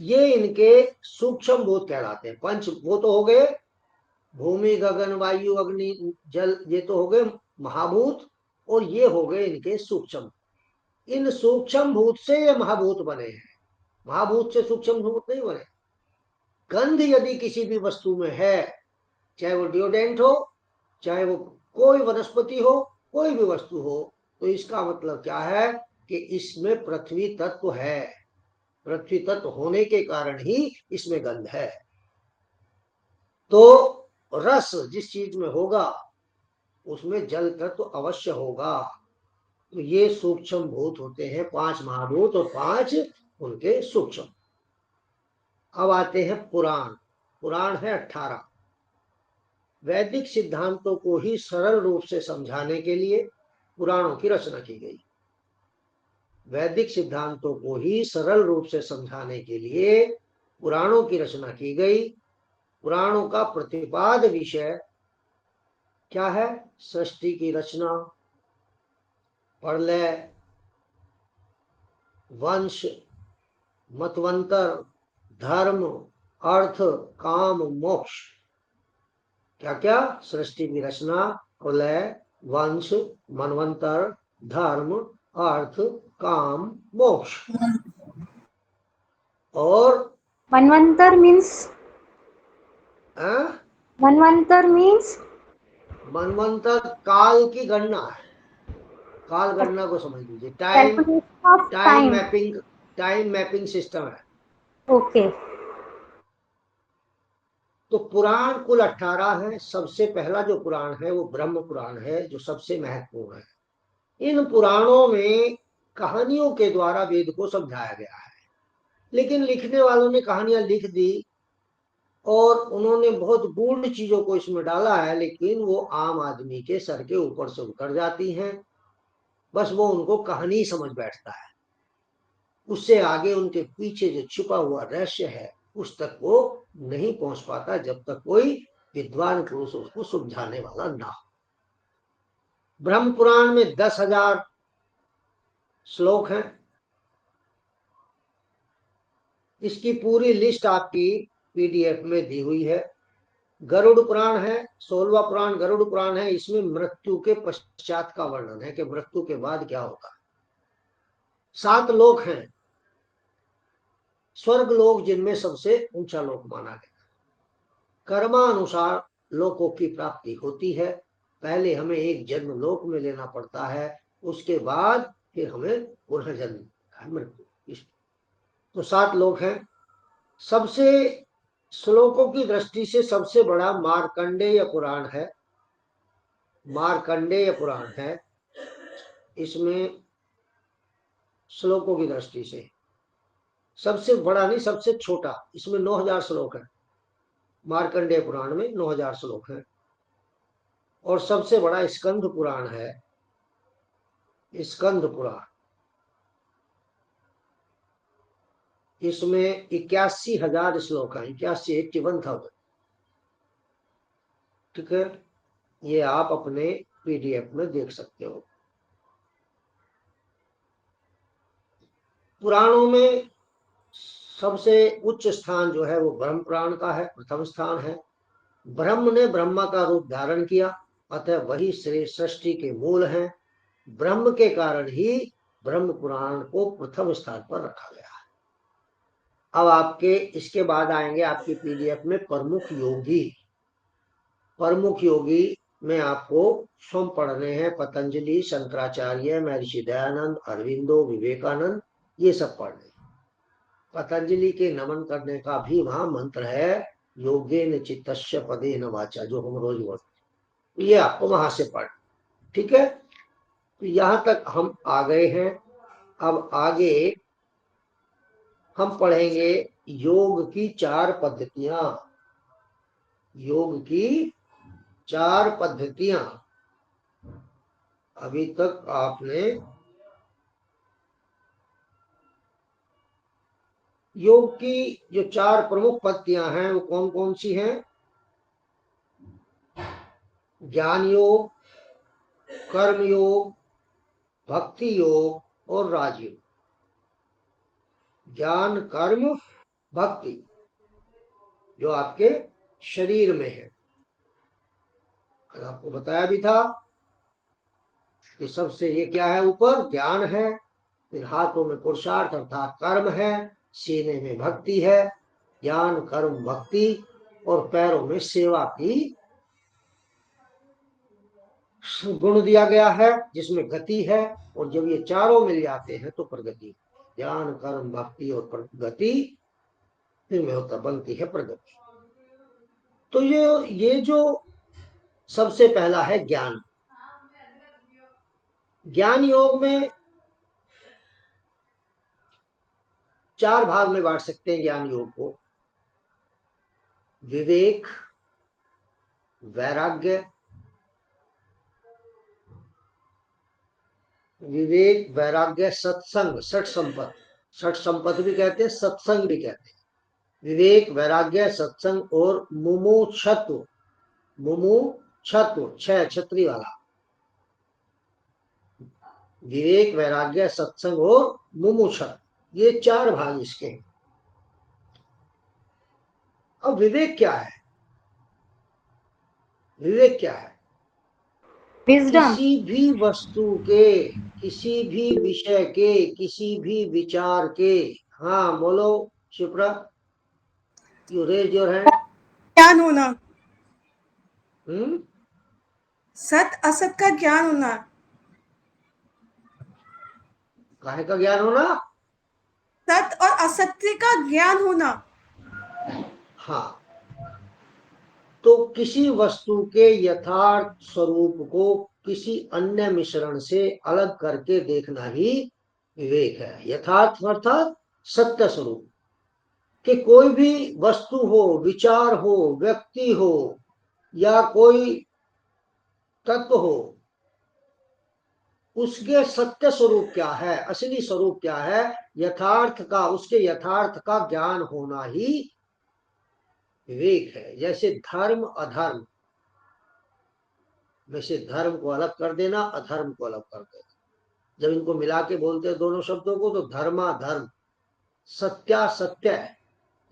ये इनके सूक्ष्म भूत कहलाते हैं। पंच वो तो हो गए भूमि गगन वायु अग्नि जल, ये तो हो गए महाभूत, और ये हो गए इनके सूक्ष्म। इन सूक्ष्म भूत से ये महाभूत बने हैं, महाभूत से सूक्ष्म भूत नहीं बने। गंध यदि किसी भी वस्तु में है, चाहे वो डिओडेंट हो, चाहे वो कोई वनस्पति हो, कोई भी वस्तु हो, तो इसका मतलब क्या है कि इसमें पृथ्वी तत्व है। पृथ्वी तत्व होने के कारण ही इसमें गंध है। तो रस जिस चीज में होगा उसमें जल तत्व अवश्य होगा। तो ये सूक्ष्म भूत होते हैं, 5 महाभूत और 5 उनके सूक्ष्म। अब आते हैं पुराण। पुराण है 18। वैदिक सिद्धांतों को ही सरल रूप से समझाने के लिए पुराणों की रचना की गई। वैदिक सिद्धांतों को ही सरल रूप से समझाने के लिए पुराणों की रचना की गई। पुराणों का प्रतिपाद्य विषय क्या है? सृष्टि की रचना, प्रलय, वंश, मतवंतर, धर्म, अर्थ, काम, मोक्ष। क्या क्या? सृष्टि की रचना, प्रलय, वंश, मनवंतर, धर्म, अर्थ, काम, मोक्ष। और मनवंतर मीन्स, आ? मनवंतर मीन्स मनवंतर काल की गणना है। काल गणना को समझ लीजिए। Time, calculation of time time. Mapping, time mapping system है। ओके। तो पुराण कुल 18 है। सबसे पहला जो पुराण है वो ब्रह्म पुराण है, जो सबसे महत्वपूर्ण है। इन पुराणों में कहानियों के द्वारा वेद को समझाया गया है। लेकिन लिखने वालों ने कहानियां लिख दी और उन्होंने बहुत गूढ़ चीजों को इसमें डाला है, लेकिन वो आम आदमी के सर के ऊपर से उतर जाती हैं। बस वो उनको कहानी समझ बैठता है, उससे आगे उनके पीछे जो छुपा हुआ रहस्य है उस तक वो नहीं पहुंच पाता, जब तक कोई विद्वान पुरुष उसको समझाने वाला ना हो। ब्रह्म पुराण में 10,000 श्लोक हैं। इसकी पूरी लिस्ट आपकी पीडीएफ में दी हुई है। गरुड़ पुराण है, 16वां पुराण गरुड़ पुराण है। इसमें मृत्यु के पश्चात का वर्णन है कि मृत्यु के बाद क्या होगा। 7 लोक हैं, स्वर्ग लोक जिनमें सबसे ऊंचा लोक माना गया। कर्मानुसार लोकों की प्राप्ति होती है। पहले हमें एक जन्म लोक में लेना पड़ता है, उसके बाद फिर हमें पुनर्जन्म मृत्यु। तो 7 लोक हैं। सबसे श्लोकों की दृष्टि से सबसे बड़ा मार्कंडेय पुराण है। मार्कंडेय पुराण है। इसमें श्लोकों की दृष्टि से सबसे बड़ा नहीं, सबसे छोटा। इसमें 9,000 श्लोक है। मार्कंडेय पुराण में 9,000 श्लोक हैं। और सबसे बड़ा स्कंद पुराण है। स्कंद पुराण, इसमें 81,000 श्लोक हैं। 81,000। ठीक है, ये आप अपने पीडीएफ में देख सकते हो। पुराणों में सबसे उच्च स्थान जो है वो ब्रह्म पुराण का है, प्रथम स्थान है। ब्रह्म ने ब्रह्मा का रूप धारण किया, अतः वही सृष्टि के मूल हैं। ब्रह्म के कारण ही ब्रह्म पुराण को प्रथम स्थान पर रखा गया है। अब आपके इसके बाद आएंगे आपकी पीडीएफ में प्रमुख योगी। प्रमुख योगी में आपको स्वयं पढ़ने हैं पतंजलि, शंकराचार्य, महर्षि दयानंद, अरविंदो, विवेकानंद ये सब पढ़ लें। पतंजलि के नमन करने का भी वहां मंत्र है, योगेन चित्तस्य पदेन वाचा, जो हम रोज बोलते हैं, ये आपको वहां से पढ़। ठीक है, तो यहां तक हम आ गए हैं। अब आगे हम पढ़ेंगे योग की 4 पद्धतियां। योग की 4 पद्धतियां। अभी तक आपने योग की जो 4 प्रमुख पद्धतियां हैं वो कौन कौन सी हैं? ज्ञान योग, कर्म योग, भक्ति योग और राजयोग। ज्ञान, कर्म, भक्ति, जो आपके शरीर में है। कल आपको बताया भी था कि सबसे ये क्या है, ऊपर ज्ञान है, फिर हाथों में पुरुषार्थ अर्थात कर्म है, सीने में भक्ति है, ज्ञान कर्म भक्ति, और पैरों में सेवा की गुण दिया गया है जिसमें गति है। और जब ये चारों मिल जाते हैं तो प्रगति, ज्ञान कर्म भक्ति और प्रगति, फिर में होता बनती है प्रगति। तो ये जो सबसे पहला है ज्ञान। ज्ञान योग में 4 भाग में बांट सकते हैं ज्ञान योग को। विवेक, वैराग्य, विवेक वैराग्य सत्संग, षट संपद। षट संपद भी कहते हैं, सत्संग भी कहते हैं। विवेक वैराग्य सत्संग और मुमुक्षत्व। मुमुक्षत्व 6 छतरी वाला। विवेक वैराग्य सत्संग और मुमुक्षत्व, ये 4 भाग इसके हैं। अब विवेक क्या है? विवेक क्या है? विजडम। किसी भी वस्तु के, किसी भी विषय के, किसी भी विचार के, हाँ बोलो Shipra, you raise your hand. ज्ञान होना, हम्म, सत असत का ज्ञान होना। काहे का ज्ञान होना? सत और असत्य का ज्ञान होना। हाँ, तो किसी वस्तु के यथार्थ स्वरूप को किसी अन्य मिश्रण से अलग करके देखना ही विवेक है। यथार्थ अर्थात सत्य स्वरूप कि कोई भी वस्तु हो, विचार हो, व्यक्ति हो या कोई तत्व हो, उसके सत्य स्वरूप क्या है, असली स्वरूप क्या है, यथार्थ का, उसके यथार्थ का ज्ञान होना ही विवेक है। जैसे धर्म अधर्म में से धर्म को अलग कर देना, अधर्म को अलग कर देना। जब इनको मिला के बोलते हैं दोनों शब्दों को तो धर्माधर्म, सत्यासत्य,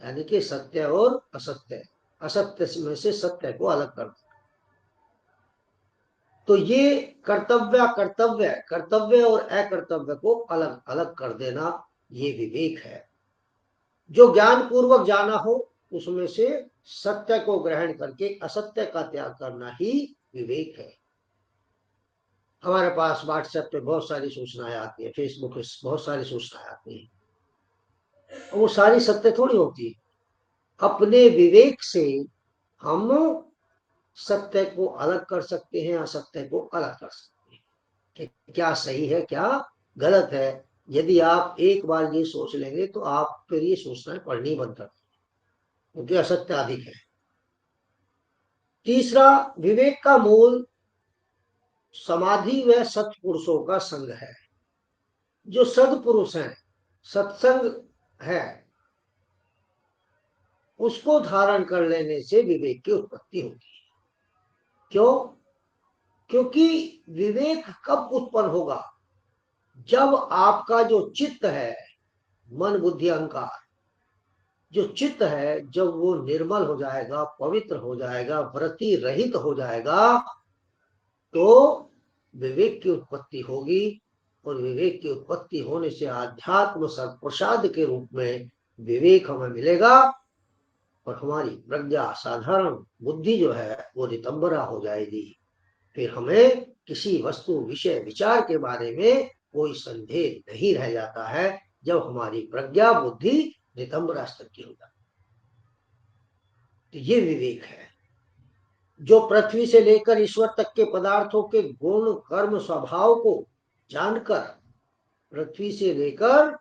यानी कि सत्य और असत्य, असत्य में से सत्य को अलग कर देना। तो ये कर्तव्य कर्तव्य, कर्तव्य और अकर्तव्य को अलग अलग कर देना, ये विवेक है। जो ज्ञान पूर्वक जाना हो उसमें से सत्य को ग्रहण करके असत्य का त्याग करना ही विवेक है। हमारे पास व्हाट्सएप पे बहुत सारी सूचनाएं आती है, फेसबुक पे बहुत सारी सूचनाएं आती है, वो सारी सत्य थोड़ी होती है। अपने विवेक से हम सत्य को अलग कर सकते हैं, असत्य को अलग कर सकते हैं कि क्या सही है क्या गलत है। यदि आप एक बार ये सोच लेंगे तो आप फिर ये सूचनाएं पढ़नी बंद कर देंगे, क्योंकि असत्य अधिक है। तीसरा, विवेक का मूल समाधि व सत्पुरुषों का संग है। जो सत्पुरुष हैं, सत्संग है, उसको धारण कर लेने से विवेक की उत्पत्ति होगी। क्यों? क्योंकि विवेक कब उत्पन्न होगा? जब आपका जो चित्त है, मन बुद्धि अहंकार, जो चित्त है, जब वो निर्मल हो जाएगा, पवित्र हो जाएगा, वृत्ति रहित हो जाएगा, तो विवेक की उत्पत्ति होगी। और विवेक की उत्पत्ति होने से आध्यात्म प्रसाद के रूप में विवेक हमें मिलेगा और हमारी प्रज्ञा, साधारण बुद्धि जो है वो नितंबरा हो जाएगी। फिर हमें किसी वस्तु विषय विचार के बारे में कोई संदेह नहीं रह जाता है। जब हमारी प्रज्ञा बुद्धि नितंब स्तर की हो जाती। तो ये विवेक है जो पृथ्वी से लेकर ईश्वर तक के पदार्थों के गुण कर्म स्वभाव को जानकर, पृथ्वी से लेकर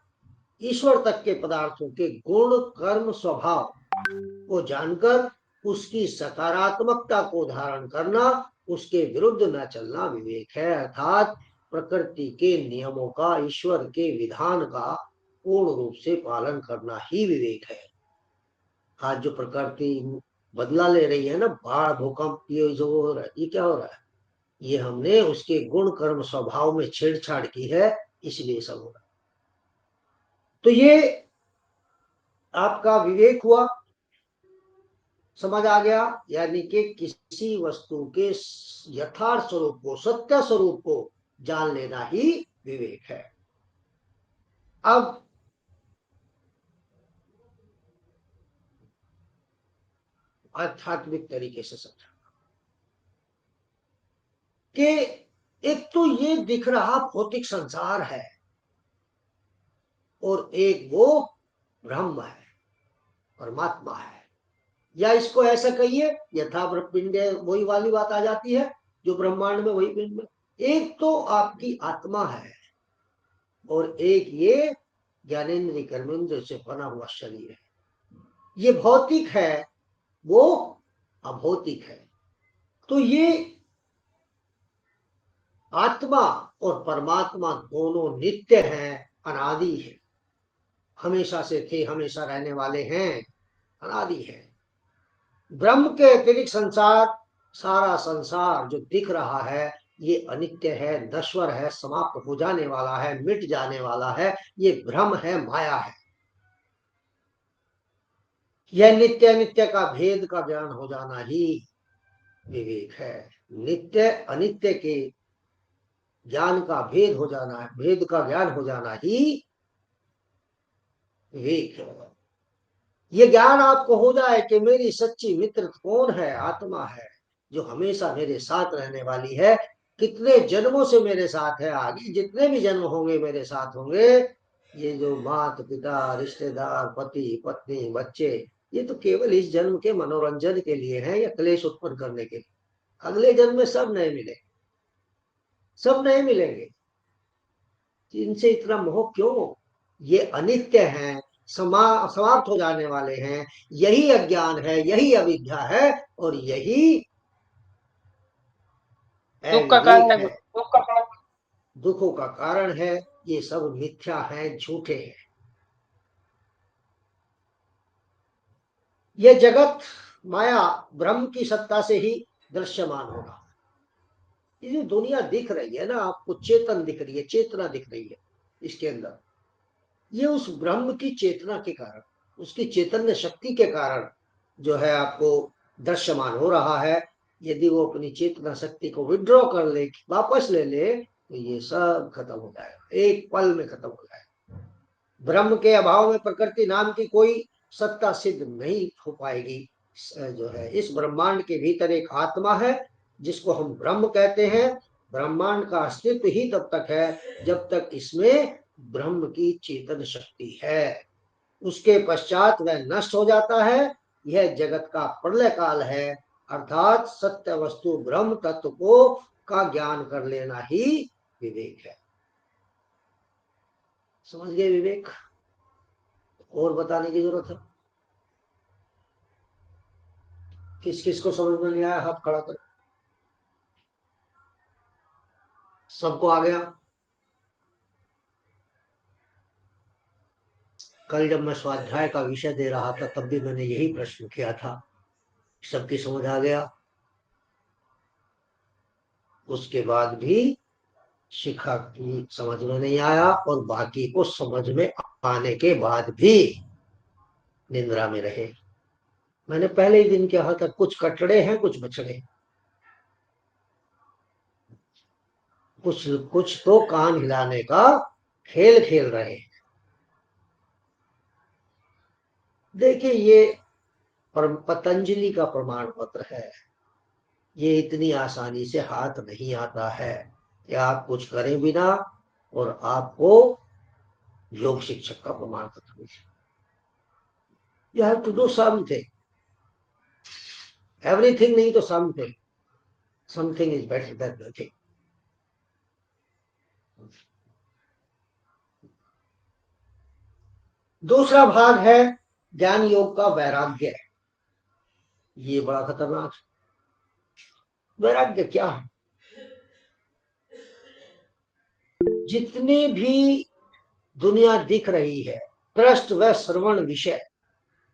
ईश्वर तक के पदार्थों के गुण कर्म स्वभाव को जानकर उसकी सकारात्मकता को धारण करना, उसके विरुद्ध न चलना विवेक है। अर्थात प्रकृति के नियमों का, ईश्वर के विधान का पूर्ण रूप से पालन करना ही विवेक है। आज जो प्रकृति बदला ले रही है ना, बाढ़ भूकंप, ये जो हो रहा है, ये क्या हो रहा है? ये हमने उसके गुण कर्म स्वभाव में छेड़छाड़ की है, इसलिए सब हो रहा है। तो ये आपका विवेक हुआ, समझ आ गया। यानी कि किसी वस्तु के यथार्थ स्वरूप को, सत्य स्वरूप को जान लेना ही विवेक है। अब आध्यात्मिक तरीके से समझा कि एक तो ये दिख रहा भौतिक संसार है और एक वो ब्रह्म है, परमात्मा है। या इसको ऐसा कहिए, यथा पिंड, वही वाली बात आ जाती है जो ब्रह्मांड में वही पिंड में। एक तो आपकी आत्मा है और एक ये ज्ञानेन्द्रिय कर्मेंद्र से बना हुआ शरीर है। ये भौतिक है, वो अभौतिक है। तो ये आत्मा और परमात्मा दोनों नित्य हैं, अनादि है, हमेशा से थे, हमेशा रहने वाले हैं, अनादि है। ब्रह्म के अतिरिक्त संसार, सारा संसार जो दिख रहा है, ये अनित्य है, नश्वर है, समाप्त हो जाने वाला है, मिट जाने वाला है। ये भ्रम है, माया है। यह नित्य अनित्य का भेद का ज्ञान हो जाना ही विवेक है। नित्य अनित्य के ज्ञान का भेद हो जाना है, भेद का ज्ञान हो जाना ही विवेक है। ये ज्ञान आपको हो जाए कि मेरी सच्ची मित्र कौन है, आत्मा है जो हमेशा मेरे साथ रहने वाली है, कितने जन्मों से मेरे साथ है, आगे जितने भी जन्म होंगे मेरे साथ होंगे। ये जो माता पिता, रिश्तेदार, पति पत्नी, बच्चे, ये तो केवल इस जन्म के मनोरंजन के लिए है या क्लेश उत्पन्न करने के लिए। अगले जन्म में सब नए मिले, सब नए मिलेंगे। इनसे इतना मोह क्यों? ये अनित्य हैं, समाप्त हो जाने वाले हैं। यही अज्ञान है, यही अविद्या है और यही दुख का कारण है। दुखों का कारण है। ये सब मिथ्या है, झूठे हैं। ये जगत माया ब्रह्म की सत्ता से ही दृश्यमान हो रहा है। ये जो दुनिया दिख रही है ना आपको, चेतन दिख रही है, चेतना दिख रही है इसके अंदर, ये उस ब्रह्म की चेतना के कारण, उसकी चैतन्य शक्ति के कारण जो है आपको दृश्यमान हो रहा है। यदि वो अपनी चेतना शक्ति को विड्रॉ कर ले, वापस ले ले, तो ये सब खत्म हो जाएगा, एक पल में खत्म हो जाएगा। ब्रह्म के अभाव में प्रकृति नाम की कोई सत्ता सिद्ध नहीं हो पाएगी। जो है इस ब्रह्मांड के भीतर एक आत्मा है जिसको हम ब्रह्म कहते हैं। ब्रह्मांड का अस्तित्व ही तब तक है जब तक इसमें ब्रह्म की चेतन शक्ति है। उसके पश्चात वह नष्ट हो जाता है। यह जगत का प्रलय काल है। अर्थात सत्य वस्तु ब्रह्म तत्व को का ज्ञान कर लेना ही विवेक है। समझ गए विवेक? और बताने की जरूरत है? किस किस को समझ में नहीं आया हाथ खड़ा कर। सबको आ गया? कल जब मैं स्वाध्याय का विषय दे रहा था तब भी मैंने यही प्रश्न किया था, सबकी समझ आ गया? उसके बाद भी शिखा की समझ में नहीं आया और बाकी को समझ में आने के बाद भी निंद्रा में रहे। मैंने पहले ही दिन कहा था, कुछ कटड़े हैं, कुछ बछड़े, कुछ तो कान हिलाने का खेल खेल रहे हैं। देखिए ये पतंजलि का प्रमाण पत्र है, ये इतनी आसानी से हाथ नहीं आता है कि आप कुछ करें बिना और आपको योग शिक्षक का प्रमाण पत्र भी। You have to do something. Everything नहीं तो something. Something is better than nothing. दूसरा भाग है ज्ञान योग का वैराग्य। ये बड़ा खतरनाक। वैराग्य क्या है? जितनी भी दुनिया दिख रही है, दृष्ट व श्रवण विषय,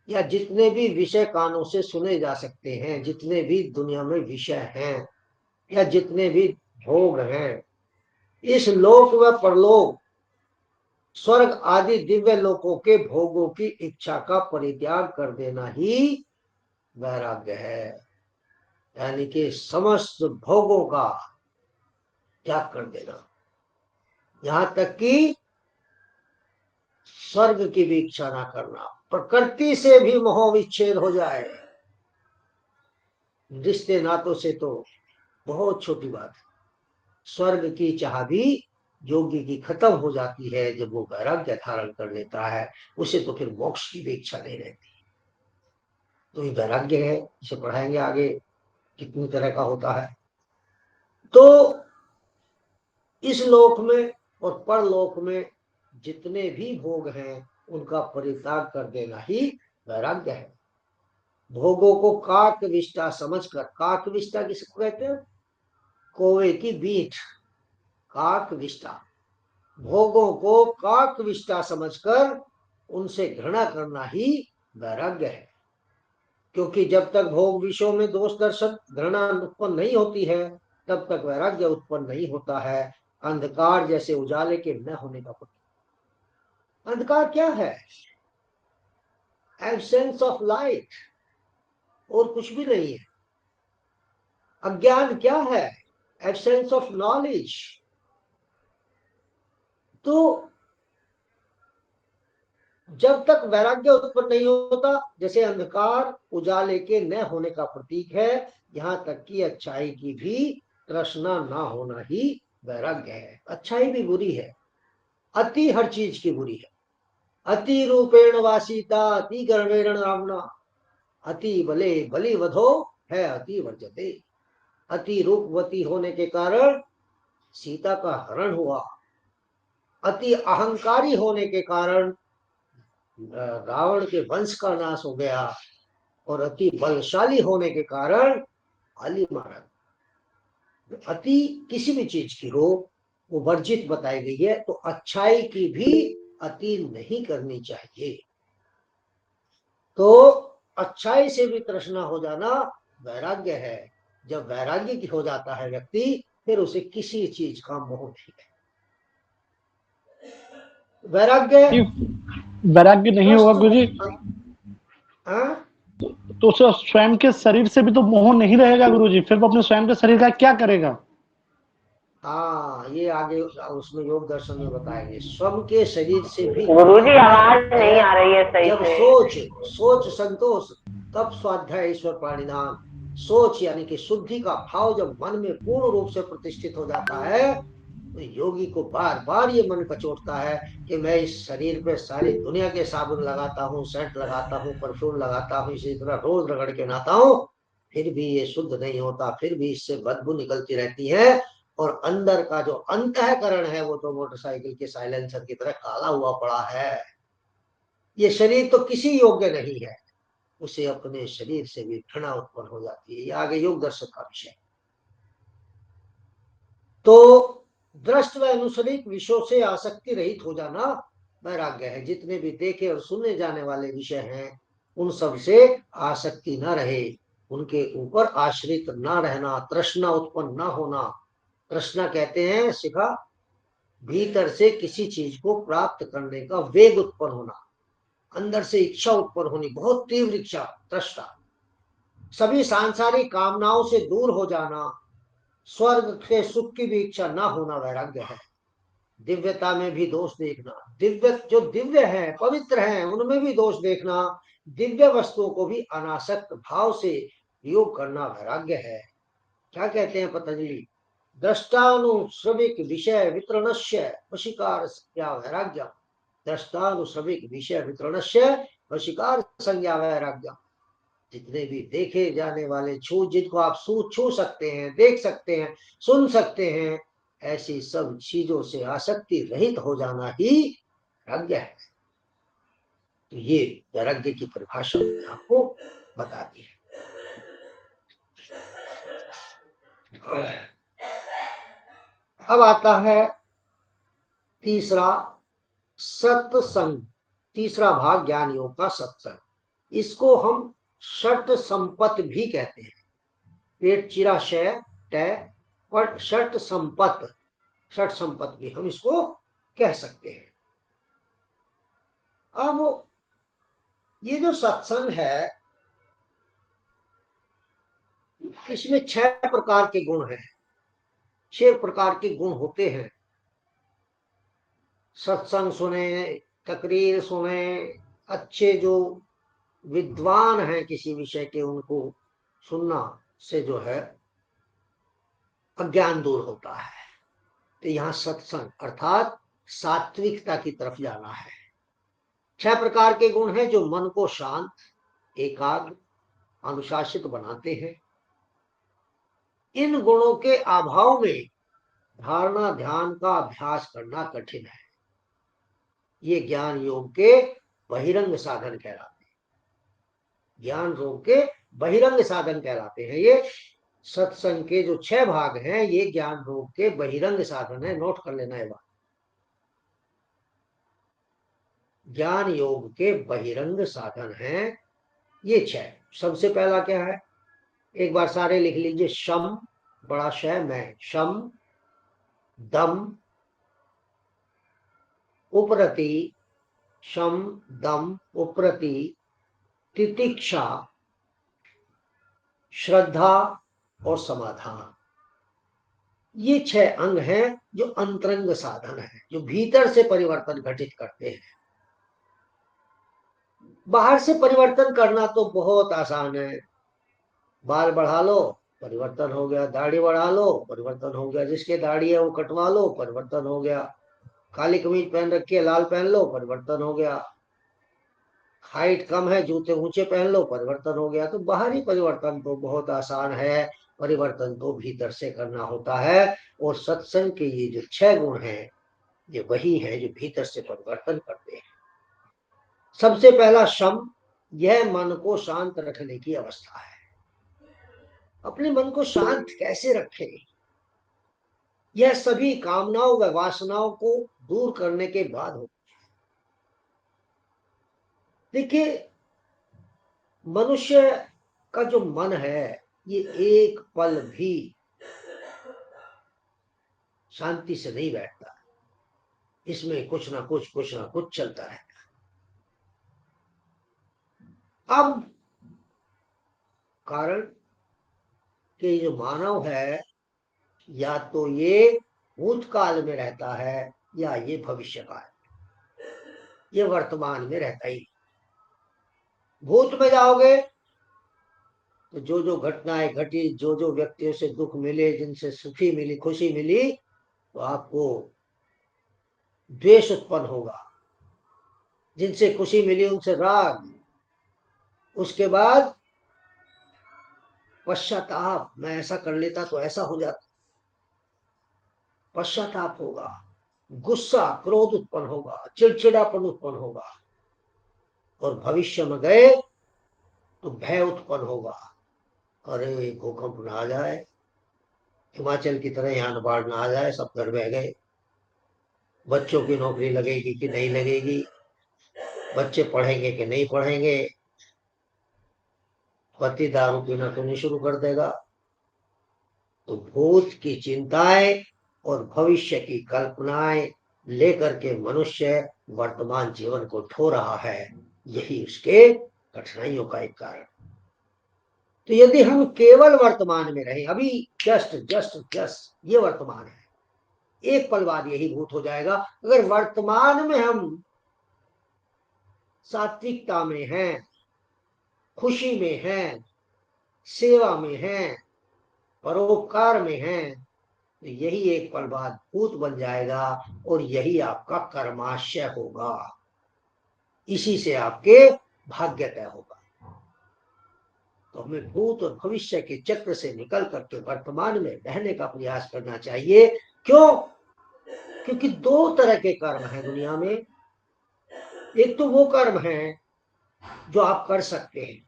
या जितने भी विषय कानों से सुने जा सकते हैं, जितने भी दुनिया में विषय हैं या जितने भी भोग हैं, इस लोक व परलोक, स्वर्ग आदि दिव्य लोकों के भोगों की इच्छा का परित्याग कर देना ही वैराग्य है। यानी कि समस्त भोगों का त्याग कर देना, यहां तक कि स्वर्ग की भी इच्छा ना करना, प्रकृति से भी मोह विच्छेद हो जाए, रिश्ते नातों से तो बहुत छोटी बात है। स्वर्ग की चाह भी योगी की खत्म हो जाती है जब वो वैराग्य धारण कर लेता है। उसे तो फिर मोक्ष की भी इच्छा नहीं रहती। तो ये वैराग्य है, इसे पढ़ाएंगे आगे कितनी तरह का होता है। तो इस लोक में और परलोक में जितने भी भोग हैं उनका परित्याग कर देना ही वैराग्य है। भोगों को काकविष्टा समझकर, काकविष्टा किसको कहते हैं? कोवे की बीट, काकविष्टा। भोगों को काकविष्टा समझकर उनसे घृणा करना ही वैराग्य है। क्योंकि जब तक भोग विषयों में दोष दर्शन घृणा उत्पन्न नहीं होती है तब तक वैराग्य उत्पन्न नहीं होता है। अंधकार जैसे उजाले के न होने का प्रतीक। अंधकार क्या है? एब्सेंस ऑफ लाइट, और कुछ भी नहीं है। अज्ञान क्या है? Absence of knowledge. तो जब तक वैराग्य उत्पन्न नहीं होता, जैसे अंधकार उजाले के न होने का प्रतीक है, यहां तक कि अच्छाई की भी तृष्णा ना होना ही वैराग्य है। अच्छाई भी बुरी है, अति हर चीज की बुरी है। अति रूपेण वासीता अति गर्वेण रावणा, अति बले बलि वधो है अति वर्जते। अति रूपवती होने के कारण सीता का हरण हुआ, अति अहंकारी होने के कारण रावण के वंश का नाश हो गया, और अति बलशाली होने के कारण अली मारा। अति किसी भी चीज की हो वो वर्जित बताई गई है। तो अच्छाई की भी अति नहीं करनी चाहिए। तो अच्छाई से भी तृष्णा हो जाना वैराग्य है। जब वैराग्य की हो जाता है व्यक्ति, फिर उसे किसी चीज का मोह नहीं है। वैराग्य नहीं होगा गुरुजी हाँ? तो उसे स्वयं के शरीर से भी तो मोह नहीं रहेगा गुरुजी, फिर वो अपने स्वयं के शरीर का क्या करेगा? हाँ, ये आगे उसमें योग दर्शन में बताएंगे। स्वयं के शरीर से भी गुरुजी आवाज नहीं आ रही है सही जब से। सोच संतोष तब स्वाध्याय ईश्वर प्राणिनाम। सोच यानी कि शुद्धि का भाव जब मन में पूर्ण रूप से प्रतिष्ठित हो जाता है तो योगी को बार बार ये मन कचोटता है कि मैं इस शरीर पे सारी दुनिया के साबुन लगाता हूँ, सेंट लगाता हूँ, परफ्यूम लगाता हूँ, इसी तरह रोज रगड़ के नहाता हूँ, फिर भी ये शुद्ध नहीं होता, फिर भी इससे बदबू निकलती रहती है। और अंदर का जो अंतःकरण है वो तो मोटरसाइकिल के साइलेंसर की तरह काला हुआ पड़ा है। ये शरीर तो किसी योग्य नहीं है। उसे अपने शरीर से भी घृणा उत्पन्न हो जाती है। ये आगे योग दर्शन का विषय। तो दृष्ट व अनुसरित विषयों से आसक्ति रहित हो जाना वैराग्य है। जितने भी देखे और सुने जाने वाले विषय हैं उन सब से आसक्ति न रहे, उनके ऊपर आश्रित न रहना, तृष्णा उत्पन्न न होना। तृष्णा कहते हैं शिखा, भीतर से किसी चीज को प्राप्त करने का वेग उत्पन्न होना, अंदर से इच्छा उत्पन्न होनी, बहुत तीव्र इच्छा, तृष्णा। सभी सांसारिक कामनाओं से दूर हो जाना, स्वर्ग के सुख की भी इच्छा ना होना वैराग्य है। दिव्यता में भी दोष देखना, दिव्य जो दिव्य है, पवित्र हैं, उनमें भी दोष देखना, दिव्य वस्तुओं को भी अनासक्त भाव से योग करना वैराग्य है। क्या कहते हैं पतंजलि? दृष्टानुश्रविक विषय वितरणस्य वशीकार वैराग्य। दृष्टानुश्रविक विषय वितरणस्य वशीकार संज्ञा वैराग्य। जितने भी देखे जाने वाले जिनको आप छू सकते हैं, देख सकते हैं, सुन सकते हैं, ऐसी सब चीजों से आसक्ति रहित हो जाना ही वैराग्य है। तो ये वैराग्य की परिभाषा मैंने आपको बता दी है। अब आता है तीसरा सत्संग, तीसरा भाग ज्ञान योग का सत्संग। इसको हम षट संपत्ति भी कहते हैं। पेट चिरा शय तय और षट संपत्ति भी हम इसको कह सकते हैं। अब ये जो सत्संग है, इसमें 6 प्रकार के गुण हैं, 6 प्रकार के गुण होते हैं। सत्संग सुने, तकरीर सुने, अच्छे जो विद्वान हैं किसी विषय के, उनको सुनना से जो है अज्ञान दूर होता है। तो यहाँ सत्संग अर्थात सात्विकता की तरफ जाना है। 6 प्रकार के गुण हैं जो मन को शांत, एकाग्र, अनुशासित बनाते हैं। इन गुणों के अभाव में धारणा ध्यान का अभ्यास करना कठिन है। ये ज्ञान योग के बहिरंग साधन कहलाते हैं। ज्ञान योग के बहिरंग साधन कहलाते हैं। ये सत्संग के जो 6 भाग हैं, ये ज्ञान योग के बहिरंग साधन है। नोट कर लेना ये बात। ज्ञान योग के बहिरंग साधन हैं ये 6। सबसे पहला क्या है, एक बार सारे लिख लीजिए। शम, बड़ा शय मैं, शम, दम, उपरति, शम दम उपरति, तितिक्षा, श्रद्धा और समाधान। ये 6 अंग हैं जो अंतरंग साधन है, जो भीतर से परिवर्तन घटित करते हैं। बाहर से परिवर्तन करना तो बहुत आसान है। बाल बढ़ा लो, परिवर्तन हो गया। दाढ़ी बढ़ा लो, परिवर्तन हो गया। जिसके दाढ़ी है वो कटवा लो, परिवर्तन हो गया। काली कमीज पहन रखी है, लाल पहन लो, परिवर्तन हो गया। हाइट कम है, जूते ऊंचे पहन लो, परिवर्तन हो गया। तो बाहरी परिवर्तन तो बहुत आसान है, परिवर्तन तो भीतर से करना होता है। और सत्संग के ये जो 6 गुण हैं, ये वही है जो भीतर से परिवर्तन करते हैं। सबसे पहला शम, यह मन को शांत रखने की अवस्था है। अपने मन को शांत कैसे रखें, यह सभी कामनाओं व वासनाओं को दूर करने के बाद हो। देखिए, मनुष्य का जो मन है, ये एक पल भी शांति से नहीं बैठता। इसमें कुछ ना कुछ चलता है। अब कारण कि जो मानव है, या तो ये भूतकाल में रहता है या ये भविष्य काल, ये वर्तमान में रहता ही। भूत में जाओगे तो जो जो घटनाएं घटी, जो जो व्यक्तियों से दुख मिले, जिनसे सुखी मिली, खुशी मिली, तो आपको द्वेष उत्पन्न होगा। जिनसे खुशी मिली उनसे राग, उसके बाद पश्चाताप, मैं ऐसा कर लेता तो ऐसा हो जाता, पश्चाताप होगा। गुस्सा, क्रोध उत्पन्न होगा, चिड़चिड़ापन उत्पन्न होगा। और भविष्य में गए तो भय उत्पन्न होगा। अरे भूकंप ना आ जाए, हिमाचल की तरह यहाँ बाढ़ ना आ जाए, सब घर बह गए। बच्चों की नौकरी लगेगी कि नहीं लगेगी, बच्चे पढ़ेंगे कि नहीं पढ़ेंगे, पति दारू पीना तो नहीं शुरू कर देगा। तो भूत की चिंताएं और भविष्य की कल्पनाएं लेकर के मनुष्य वर्तमान जीवन को ढो रहा है। यही उसके कठिनाइयों का एक कारण। तो यदि हम केवल वर्तमान में रहें, अभी जस्ट ये वर्तमान है, एक पल बाद यही भूत हो जाएगा। अगर वर्तमान में हम सात्विकता में हैं, खुशी में हैं, सेवा में हैं, परोपकार में हैं, तो यही एक पल बाद भूत बन जाएगा और यही आपका कर्माशय होगा, इसी से आपके भाग्य तय होगा। तो हमें भूत और भविष्य के चक्र से निकल करके वर्तमान में रहने का प्रयास करना चाहिए। क्यों? क्योंकि दो तरह के कर्म हैं दुनिया में। एक तो वो कर्म है जो आप कर सकते हैं,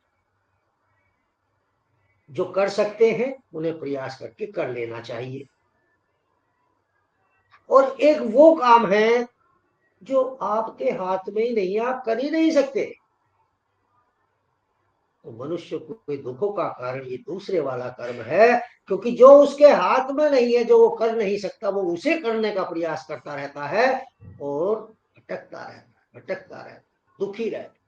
जो कर सकते हैं उन्हें प्रयास करके कर लेना चाहिए, और एक वो काम है जो आपके हाथ में ही नहीं है, आप कर ही नहीं सकते। तो मनुष्य को कोई दुखों का कारण ये दूसरे वाला कर्म है, क्योंकि जो उसके हाथ में नहीं है, जो वो कर नहीं सकता, वो उसे करने का प्रयास करता रहता है और भटकता रहता है, दुखी रहता है।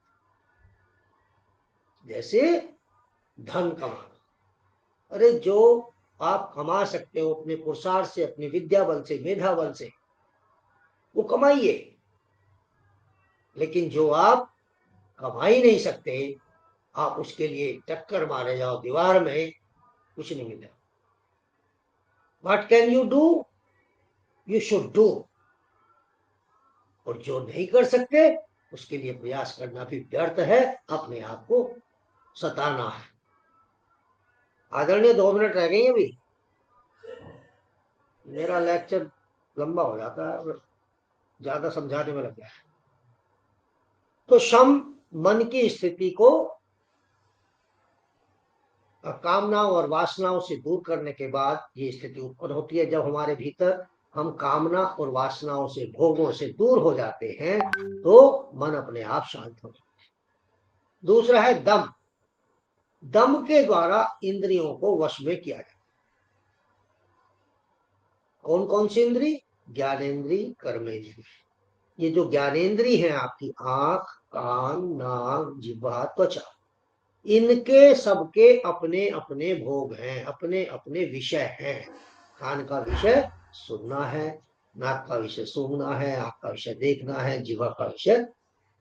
जैसे धन कमाना, अरे जो आप कमा सकते हो अपने पुरुषार्थ से, अपने विद्या बल से, मेधा बल से, वो कमाइए। लेकिन जो आप कमा ही नहीं सकते, आप उसके लिए टक्कर मारे जाओ दीवार में, कुछ नहीं मिलेगा। What can you do? You should do। और जो नहीं कर सकते उसके लिए प्रयास करना भी व्यर्थ है, अपने आप को सताना है। आदरणीय 2 मिनट रह गई अभी, मेरा लेक्चर लंबा हो जाता है और ज्यादा समझाने में लग गया है। तो शम मन की स्थिति को कामनाओं और वासनाओं से दूर करने के बाद ये स्थिति उत्पन्न होती है। जब हमारे भीतर हम कामना और वासनाओं से, भोगों से दूर हो जाते हैं, तो मन अपने आप शांत हो जाता है। दूसरा है दम। दम के द्वारा इंद्रियों को वश में किया जाता है। कौन कौन सी इंद्री? ज्ञानेन्द्री, कर्मेंद्री। ये जो ज्ञानेन्द्री है आपकी, आंख, कान, नाक, जिह्वा, त्वचा, इनके सबके अपने अपने भोग हैं, अपने अपने विषय हैं। कान का विषय सुनना है, नाक का विषय सूंघना है, आंख का विषय देखना है, जिह्वा का विषय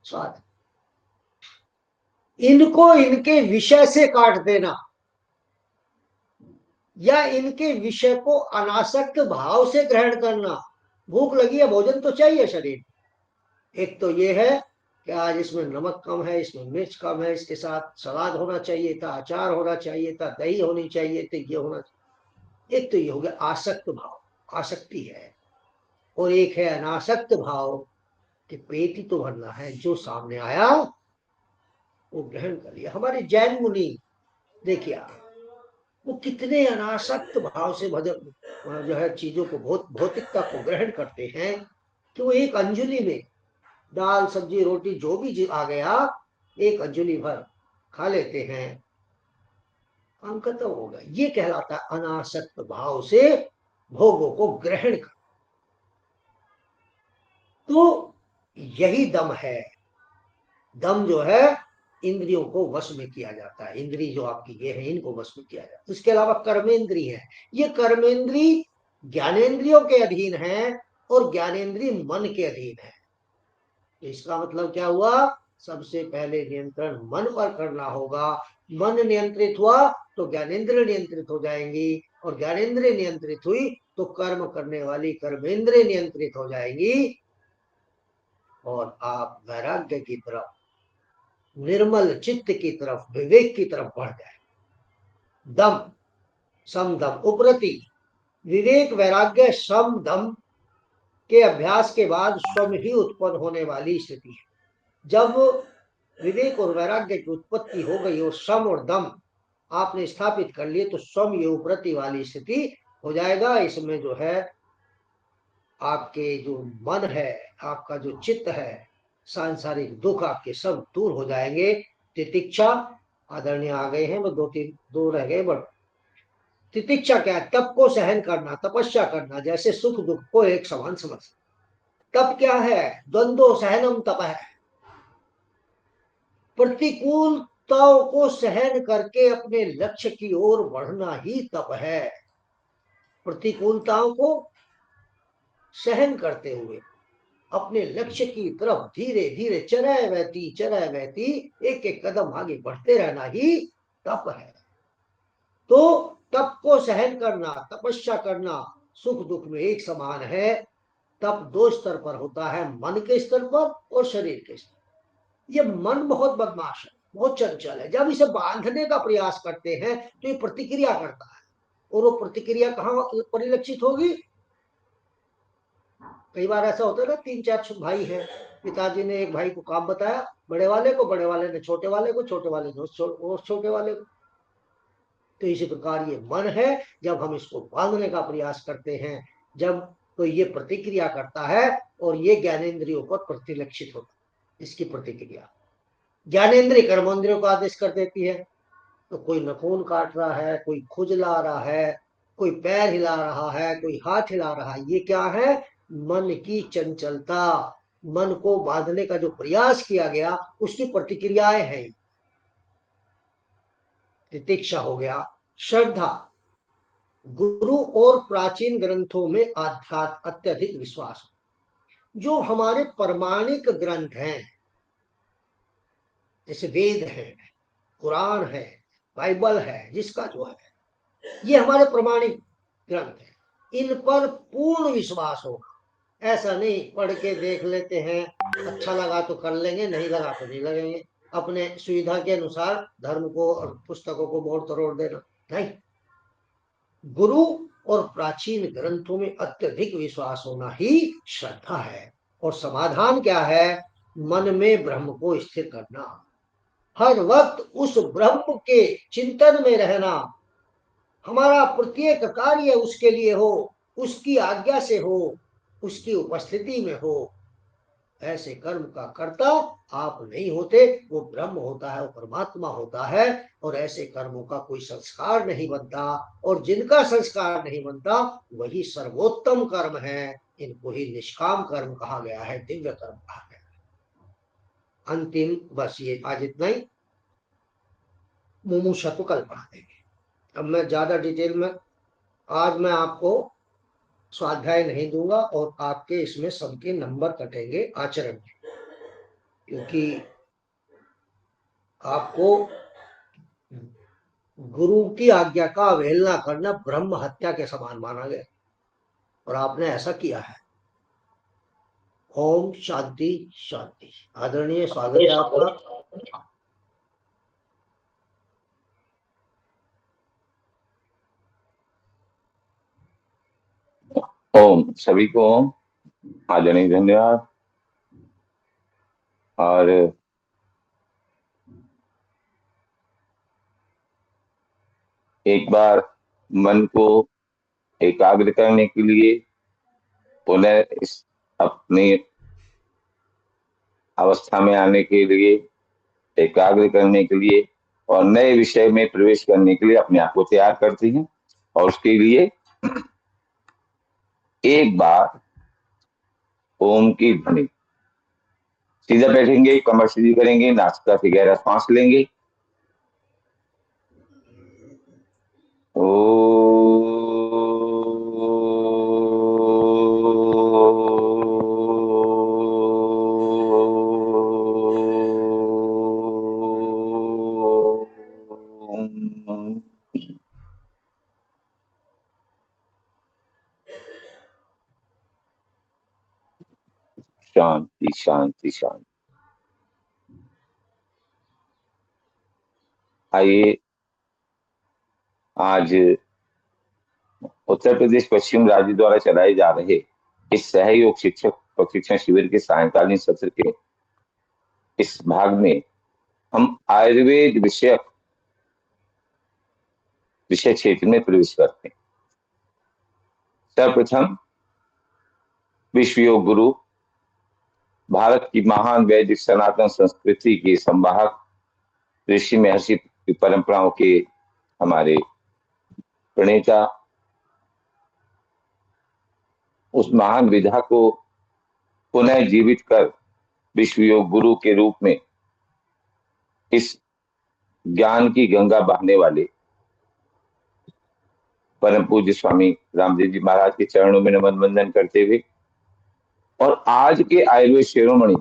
स्वाद। इनको इनके विषय से काट देना, या इनके विषय को अनासक्त भाव से ग्रहण करना। भूख लगी है, भोजन तो चाहिए शरीर। एक तो ये है कि आज इसमें नमक कम है, इसमें मिर्च कम है, इसके साथ सलाद होना चाहिए था, अचार होना चाहिए था, दही होनी चाहिए थी, ये होना चाहिए। एक तो ये हो गया आसक्त भाव, आसक्ति है। और एक है अनासक्त भाव कि पेट ही तो भरना है, जो सामने आया वो ग्रहण कर लिया। हमारे जैन मुनि देखिए, वो कितने अनासक्त भाव से जो है चीजों को, भौतिकता को ग्रहण करते हैं कि वो एक अंजलि में दाल, सब्जी, रोटी जो भी आ गया, एक अंजलि भर खा लेते हैं, काम खत्म होगा। ये कहलाता है अनासक्त भाव से भोगों को ग्रहण कर। तो यही दम है। दम जो है इंद्रियों को वश में किया जाता है। इंद्री जो आपकी ये है, इनको वश में किया जाता है। इसके अलावा कर्मेंद्री है। ये कर्मेंद्री ज्ञानेंद्रियों के अधीन है और ज्ञानेंद्री मन के अधीन है। तो इसका मतलब क्या हुआ? सबसे पहले नियंत्रण मन पर करना होगा। मन नियंत्रित हुआ तो ज्ञानेंद्रिय नियंत्रित हो जाएंगी, और ज्ञानेंद्रिय नियंत्रित हुई तो कर्म करने वाली कर्मेंद्रिय नियंत्रित हो जाएंगी, और आप वैराग्य की तरफ, निर्मल चित्त की तरफ, विवेक की तरफ बढ़ जाए। दम, सम दम उपरति। विवेक, वैराग्य, सम दम के अभ्यास के बाद स्वम ही उत्पन्न होने वाली स्थिति है। जब विवेक और वैराग्य की उत्पत्ति हो गई और सम और दम आपने स्थापित कर लिए, तो स्वम ये उपरति वाली स्थिति हो जाएगा। इसमें जो है आपके जो मन है, आपका जो चित्त है, सांसारिक दुख आपके सब दूर हो जाएंगे। तितिक्षा, आदरणीय आ गए हैं, दो रह गए। बट तितिक्षा क्या है? तप को सहन करना, तपस्या करना, जैसे सुख दुख को एक समान समझ। तप क्या है? द्वंद्व सहनम तप है। प्रतिकूलताओं को सहन करके अपने लक्ष्य की ओर बढ़ना ही तप है। प्रतिकूलताओं को सहन करते हुए अपने लक्ष्य की तरफ धीरे धीरे चरय बहती एक एक कदम आगे बढ़ते रहना ही तप है। तो तप को सहन करना, तपस्या करना, सुख दुख में एक समान है, तब दो स्तर पर होता है, मन के स्तर पर और शरीर के स्तर पर। ये मन बहुत बदमाश है, बहुत चंचल है। जब इसे बांधने का प्रयास करते हैं तो ये प्रतिक्रिया करता है, और वो प्रतिक्रिया कहाँ परिलक्षित होगी? कई बार ऐसा होता है ना, 3-4 भाई हैं, पिताजी ने एक भाई को काम बताया, बड़े वाले को, बड़े वाले ने छोटे वाले को, छोटे वाले ने और छोटे वाले को। तो इसी प्रकार ये मन है, जब हम इसको बांधने का प्रयास करते हैं, जब तो ये प्रतिक्रिया करता है और ये ज्ञानेंद्रियों पर प्रतिलक्षित होता है। इसकी प्रतिक्रिया ज्ञानेंद्रिय कर्मेंद्रियों को आदेश कर देती है। तो कोई नाखून काट रहा है, कोई खुजला रहा है, कोई पैर हिला रहा है, कोई हाथ हिला रहा है, ये क्या है? मन की चंचलता, मन को बांधने का जो प्रयास किया गया उसकी प्रतिक्रियाएं हैं। तितिक्षा हो गया, श्रद्धा, गुरु और प्राचीन ग्रंथों में आध्यात्म अत्यधिक विश्वास। जो हमारे प्रमाणिक ग्रंथ हैं, जैसे वेद है, कुरान है, बाइबल है, जिसका जो है, ये हमारे प्रमाणिक ग्रंथ है, इन पर पूर्ण विश्वास होगा। ऐसा नहीं पढ़ के देख लेते हैं, अच्छा लगा तो कर लेंगे, नहीं लगा तो नहीं लगेंगे, अपने सुविधा के अनुसार धर्म को और पुस्तकों को मोड़ तरोड़ देना नहीं। गुरु और प्राचीन ग्रंथों में अत्यधिक विश्वास होना ही श्रद्धा है। और समाधान क्या है? मन में ब्रह्म को स्थिर करना, हर वक्त उस ब्रह्म के चिंतन में रहना। हमारा प्रत्येक कार्य उसके लिए हो, उसकी आज्ञा से हो, उसकी उपस्थिति में हो। ऐसे कर्म का कर्ता आप नहीं होते, वो ब्रह्म होता है, वो परमात्मा होता है। और ऐसे कर्मों का कोई संस्कार नहीं बनता, और जिनका संस्कार नहीं बनता वही सर्वोत्तम कर्म है। इनको ही निष्काम कर्म कहा गया है, दिव्य कर्म कहा गया है। अंतिम बस ये आज इतना ही, मुमुक्षु कल पढ़ा देंगे। अब मैं ज्यादा डिटेल में आज मैं आपको स्वाध्याय नहीं दूंगा, और आपके इसमें सबके नंबर कटेंगे आचरण में, क्योंकि आपको गुरु की आज्ञा का अवहेलना करना ब्रह्म हत्या के समान माना गया, और आपने ऐसा किया है। ओम शांति शांति। आदरणीय स्वागत है आपका। ओम सभी को ओम, आदरणीय धन्यवाद। और एक बार मन को एकाग्र करने के लिए, पुनः इस अपनी अवस्था में आने के लिए, एकाग्र करने के लिए और नए विषय में प्रवेश करने के लिए अपने आप को तैयार करती हैं। और उसके लिए एक बार ओम की ध्वनि, सीधा बैठेंगे, कमर सीधी करेंगे, नासिका से गहरा सांस लेंगे। शांति शांति शांति। आइए, आज उत्तर प्रदेश पश्चिम राज्य द्वारा चलाए जा रहे इस सहयोग शिक्षक प्रशिक्षण शिविर के सायंकालीन सत्र के इस भाग में हम आयुर्वेद विषय क्षेत्र में प्रवेश करते हैं। सर्वप्रथम विश्व योग गुरु, भारत की महान वैदिक सनातन संस्कृति के संवाहक, ऋषि महर्षि की परंपराओं के हमारे प्रणेता, उस महान विधा को पुनः जीवित कर विश्व योग गुरु के रूप में इस ज्ञान की गंगा बहाने वाले परम पूज्य स्वामी रामदेव जी महाराज के चरणों में नमन वंदन करते हुए, और आज के आयुर्वेद शिरोमणि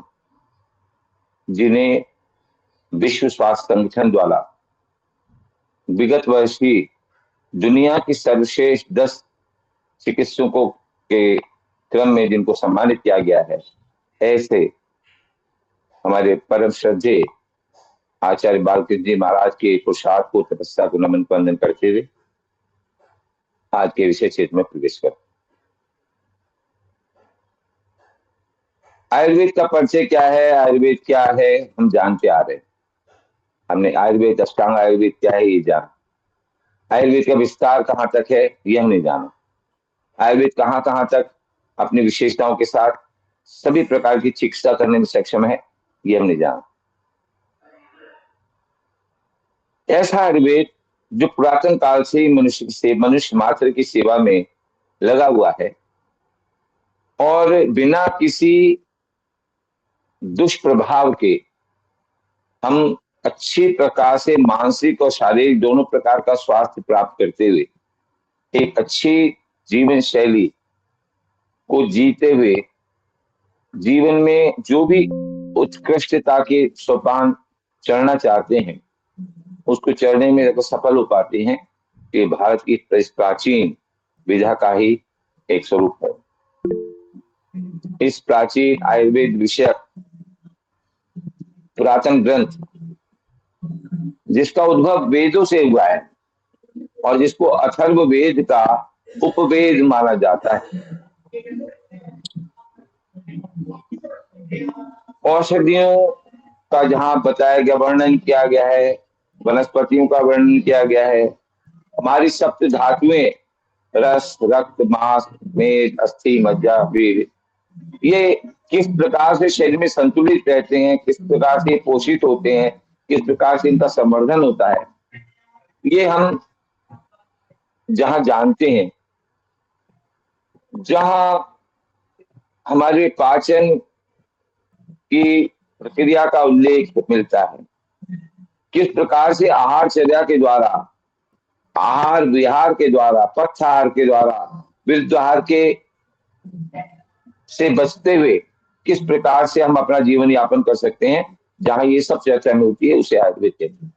जिन्हें विश्व स्वास्थ्य संगठन द्वारा विगत वर्ष ही दुनिया की सर्वश्रेष्ठ 10 चिकित्सकों के क्रम में जिनको सम्मानित किया गया है, ऐसे हमारे परम श्रद्धेय आचार्य बालकृष्ण जी महाराज के पुरुषार्थ को, तपस्या को नमन वंदन करते हुए आज के विषय क्षेत्र में प्रवेश कर। आयुर्वेद का परिचय क्या है, आयुर्वेद क्या है, हम जानते आ रहे हैं। हमने आयुर्वेद, अष्टांग आयुर्वेद क्या है ये जाना। आयुर्वेद का विस्तार कहाँ तक है ये हमने जाना। आयुर्वेद कहाँ कहाँ तक अपनी विशेषताओं के साथ सभी प्रकार की चिकित्सा करने में सक्षम है ये हमने जाना। ऐसा आयुर्वेद जो पुरातन काल से ही मनुष्य मात्र की सेवा में लगा हुआ है और बिना किसी दुष्प्रभाव के हम अच्छी प्रकार से मानसिक और शारीरिक दोनों प्रकार का स्वास्थ्य प्राप्त करते हुए एक अच्छी जीवन शैली को जीते हुए जीवन में जो भी उत्कृष्टता के सोपान चढ़ना चाहते हैं उसको चढ़ने में जब सफल हो पाते हैं, ये भारत की प्राचीन विधा का ही एक स्वरूप है। इस प्राचीन आयुर्वेद विषयक पुरातन ग्रंथ जिसका उद्भव वेदों से हुआ है और जिसको अथर्व वेद का उपवेद माना जाता है, औषधियों का जहां बताया गया, वर्णन किया गया है, वनस्पतियों का वर्णन किया गया है, हमारी सप्त धातुएं रस, रक्त, मांस, मेद, अस्थि, मज्जा, वीर्य, ये किस प्रकार से शरीर में संतुलित रहते हैं, किस प्रकार से पोषित होते हैं, किस प्रकार से इनका संवर्धन होता है, ये हम जहां जानते हैं, जहां हमारे पाचन की प्रक्रिया का उल्लेख मिलता है, किस प्रकार से आहारचर्या के द्वारा, आहार विहार के द्वारा, पथ्याहार के द्वारा, विरुद्धाहार के से बचते हुए किस प्रकार से हम अपना जीवन यापन कर सकते हैं, जहां ये सब चर्चा मिलती है उसे आयुर्वेद कहते हैं।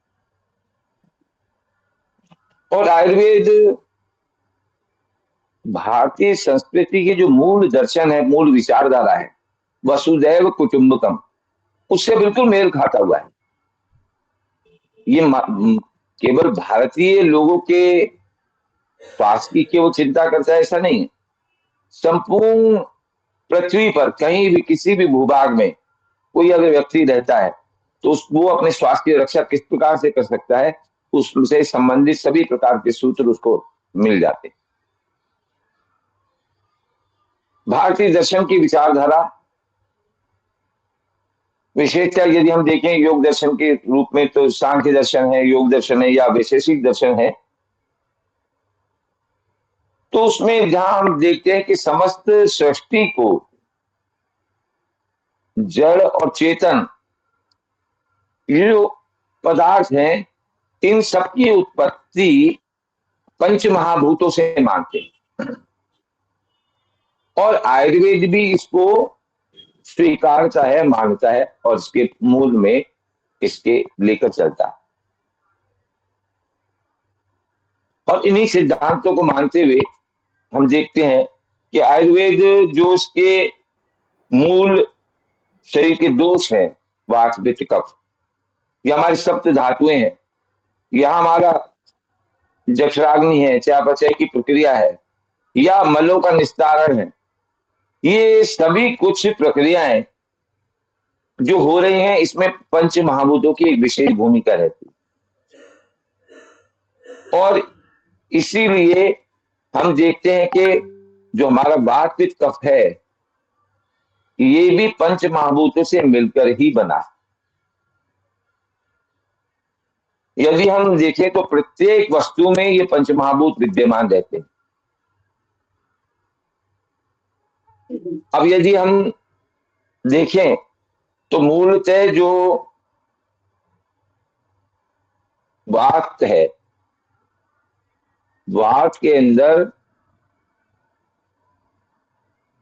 और आयुर्वेद भारतीय संस्कृति के जो मूल दर्शन है, मूल विचारधारा है, वसुदैव कुटुंबकम, उससे बिल्कुल मेल खाता हुआ है। ये केवल भारतीय लोगों के स्वास्थ्य की केवल चिंता करता है ऐसा नहीं है। संपूर्ण पृथ्वी पर कहीं भी किसी भी भूभाग में कोई अगर व्यक्ति रहता है तो वो अपने स्वास्थ्य की रक्षा किस प्रकार से कर सकता है, उससे संबंधित सभी प्रकार के सूत्र उसको मिल जाते हैं। भारतीय दर्शन की विचारधारा विशेषतः यदि हम देखें योग दर्शन के रूप में तो सांख्य दर्शन है, योग दर्शन है या वैशेषिक दर्शन है, तो उसमें जहां हम देखते हैं कि समस्त सृष्टि को जड़ और चेतन ये जो पदार्थ हैं, इन सबकी उत्पत्ति पंच महाभूतों से मानते हैं और आयुर्वेद भी इसको स्वीकारता है, मानता है और इसके मूल में इसके लेकर चलता है। और इन्हीं सिद्धांतों को मानते हुए हम देखते हैं कि आयुर्वेद जो इसके मूल शरीर के दोष हैं, वात, पित्त, कफ, ये हमारी सप्त धातुएं हैं, यह हमारा जठराग्नि है, चयापचय की प्रक्रिया है या मलों का निस्तारण है, ये सभी कुछ प्रक्रियाएं जो हो रही हैं, इसमें पंच महाभूतों की एक विशेष भूमिका रहती है। और इसीलिए हम देखते हैं कि जो हमारा वात, पित्त, कफ है, ये भी पंच महाभूतों से मिलकर ही बना। यदि हम देखें तो प्रत्येक वस्तु में ये पंच महाभूत विद्यमान रहते हैं। अब यदि हम देखें तो मूलतः जो वात है, वात के अंदर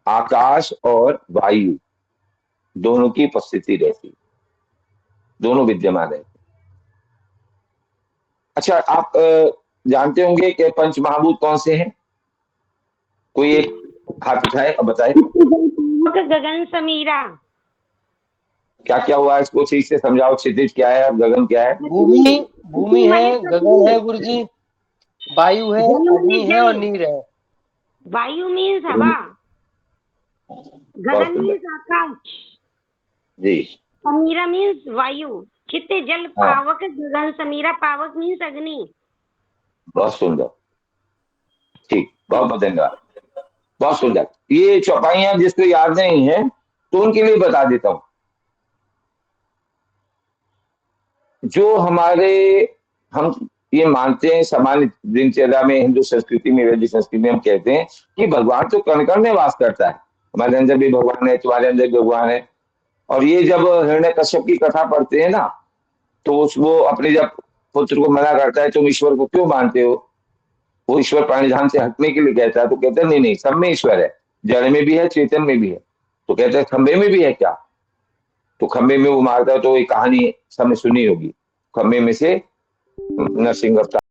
आकाश और वायु दोनों की उपस्थिति रहती है, दोनों विद्यमान रहते हैं। अच्छा, आप जानते होंगे कि पंच महाभूत कौन से हैं? कोई एक हाथ उठाए और बताए गगन समीरा। क्या क्या हुआ, इसको ठीक से समझाओ। क्षितिज क्या है और गगन क्या है? भूमि भूमि है, गगन है गुरुजी, वायु है, अग्नि है और नीर है। वायु मीन्स हवा, गगन मीन्स आकाश जी, समीरा मीन्स वायु, चित्ते जल पावक गगन समीरा, पावक मीन्स अग्नि। बहुत सुंदर, ठीक, बहुत बहुत धन्यवाद, बहुत सुंदर। ये चौपाइयां जिसको याद नहीं है तो उनके लिए बता देता हूं। जो हमारे हम ये मानते हैं सामान्य दिनचर्या में, हिंदू संस्कृति में, वैदिक संस्कृति में हम कहते हैं कि भगवान तो कण कण में वास करता है, हमारे अंदर भी भगवान है, तुम्हारे अंदर भी भगवान है। और ये जब हिरण्यकश्यप की कथा पढ़ते हैं ना, तो वो अपने जब पुत्र को मना करता है तुम ईश्वर को क्यों मानते हो, वो ईश्वर प्राणिधाम से हटने के लिए कहता है, तो कहते हैं नहीं नहीं, सब में ईश्वर है, जड़ में भी है, चेतन में भी है। तो कहते हैं खंबे में भी है क्या? तो खंबे में वो मारता है, तो एक कहानी सबने सुनी होगी, खंबे में से नरसिंह अवतार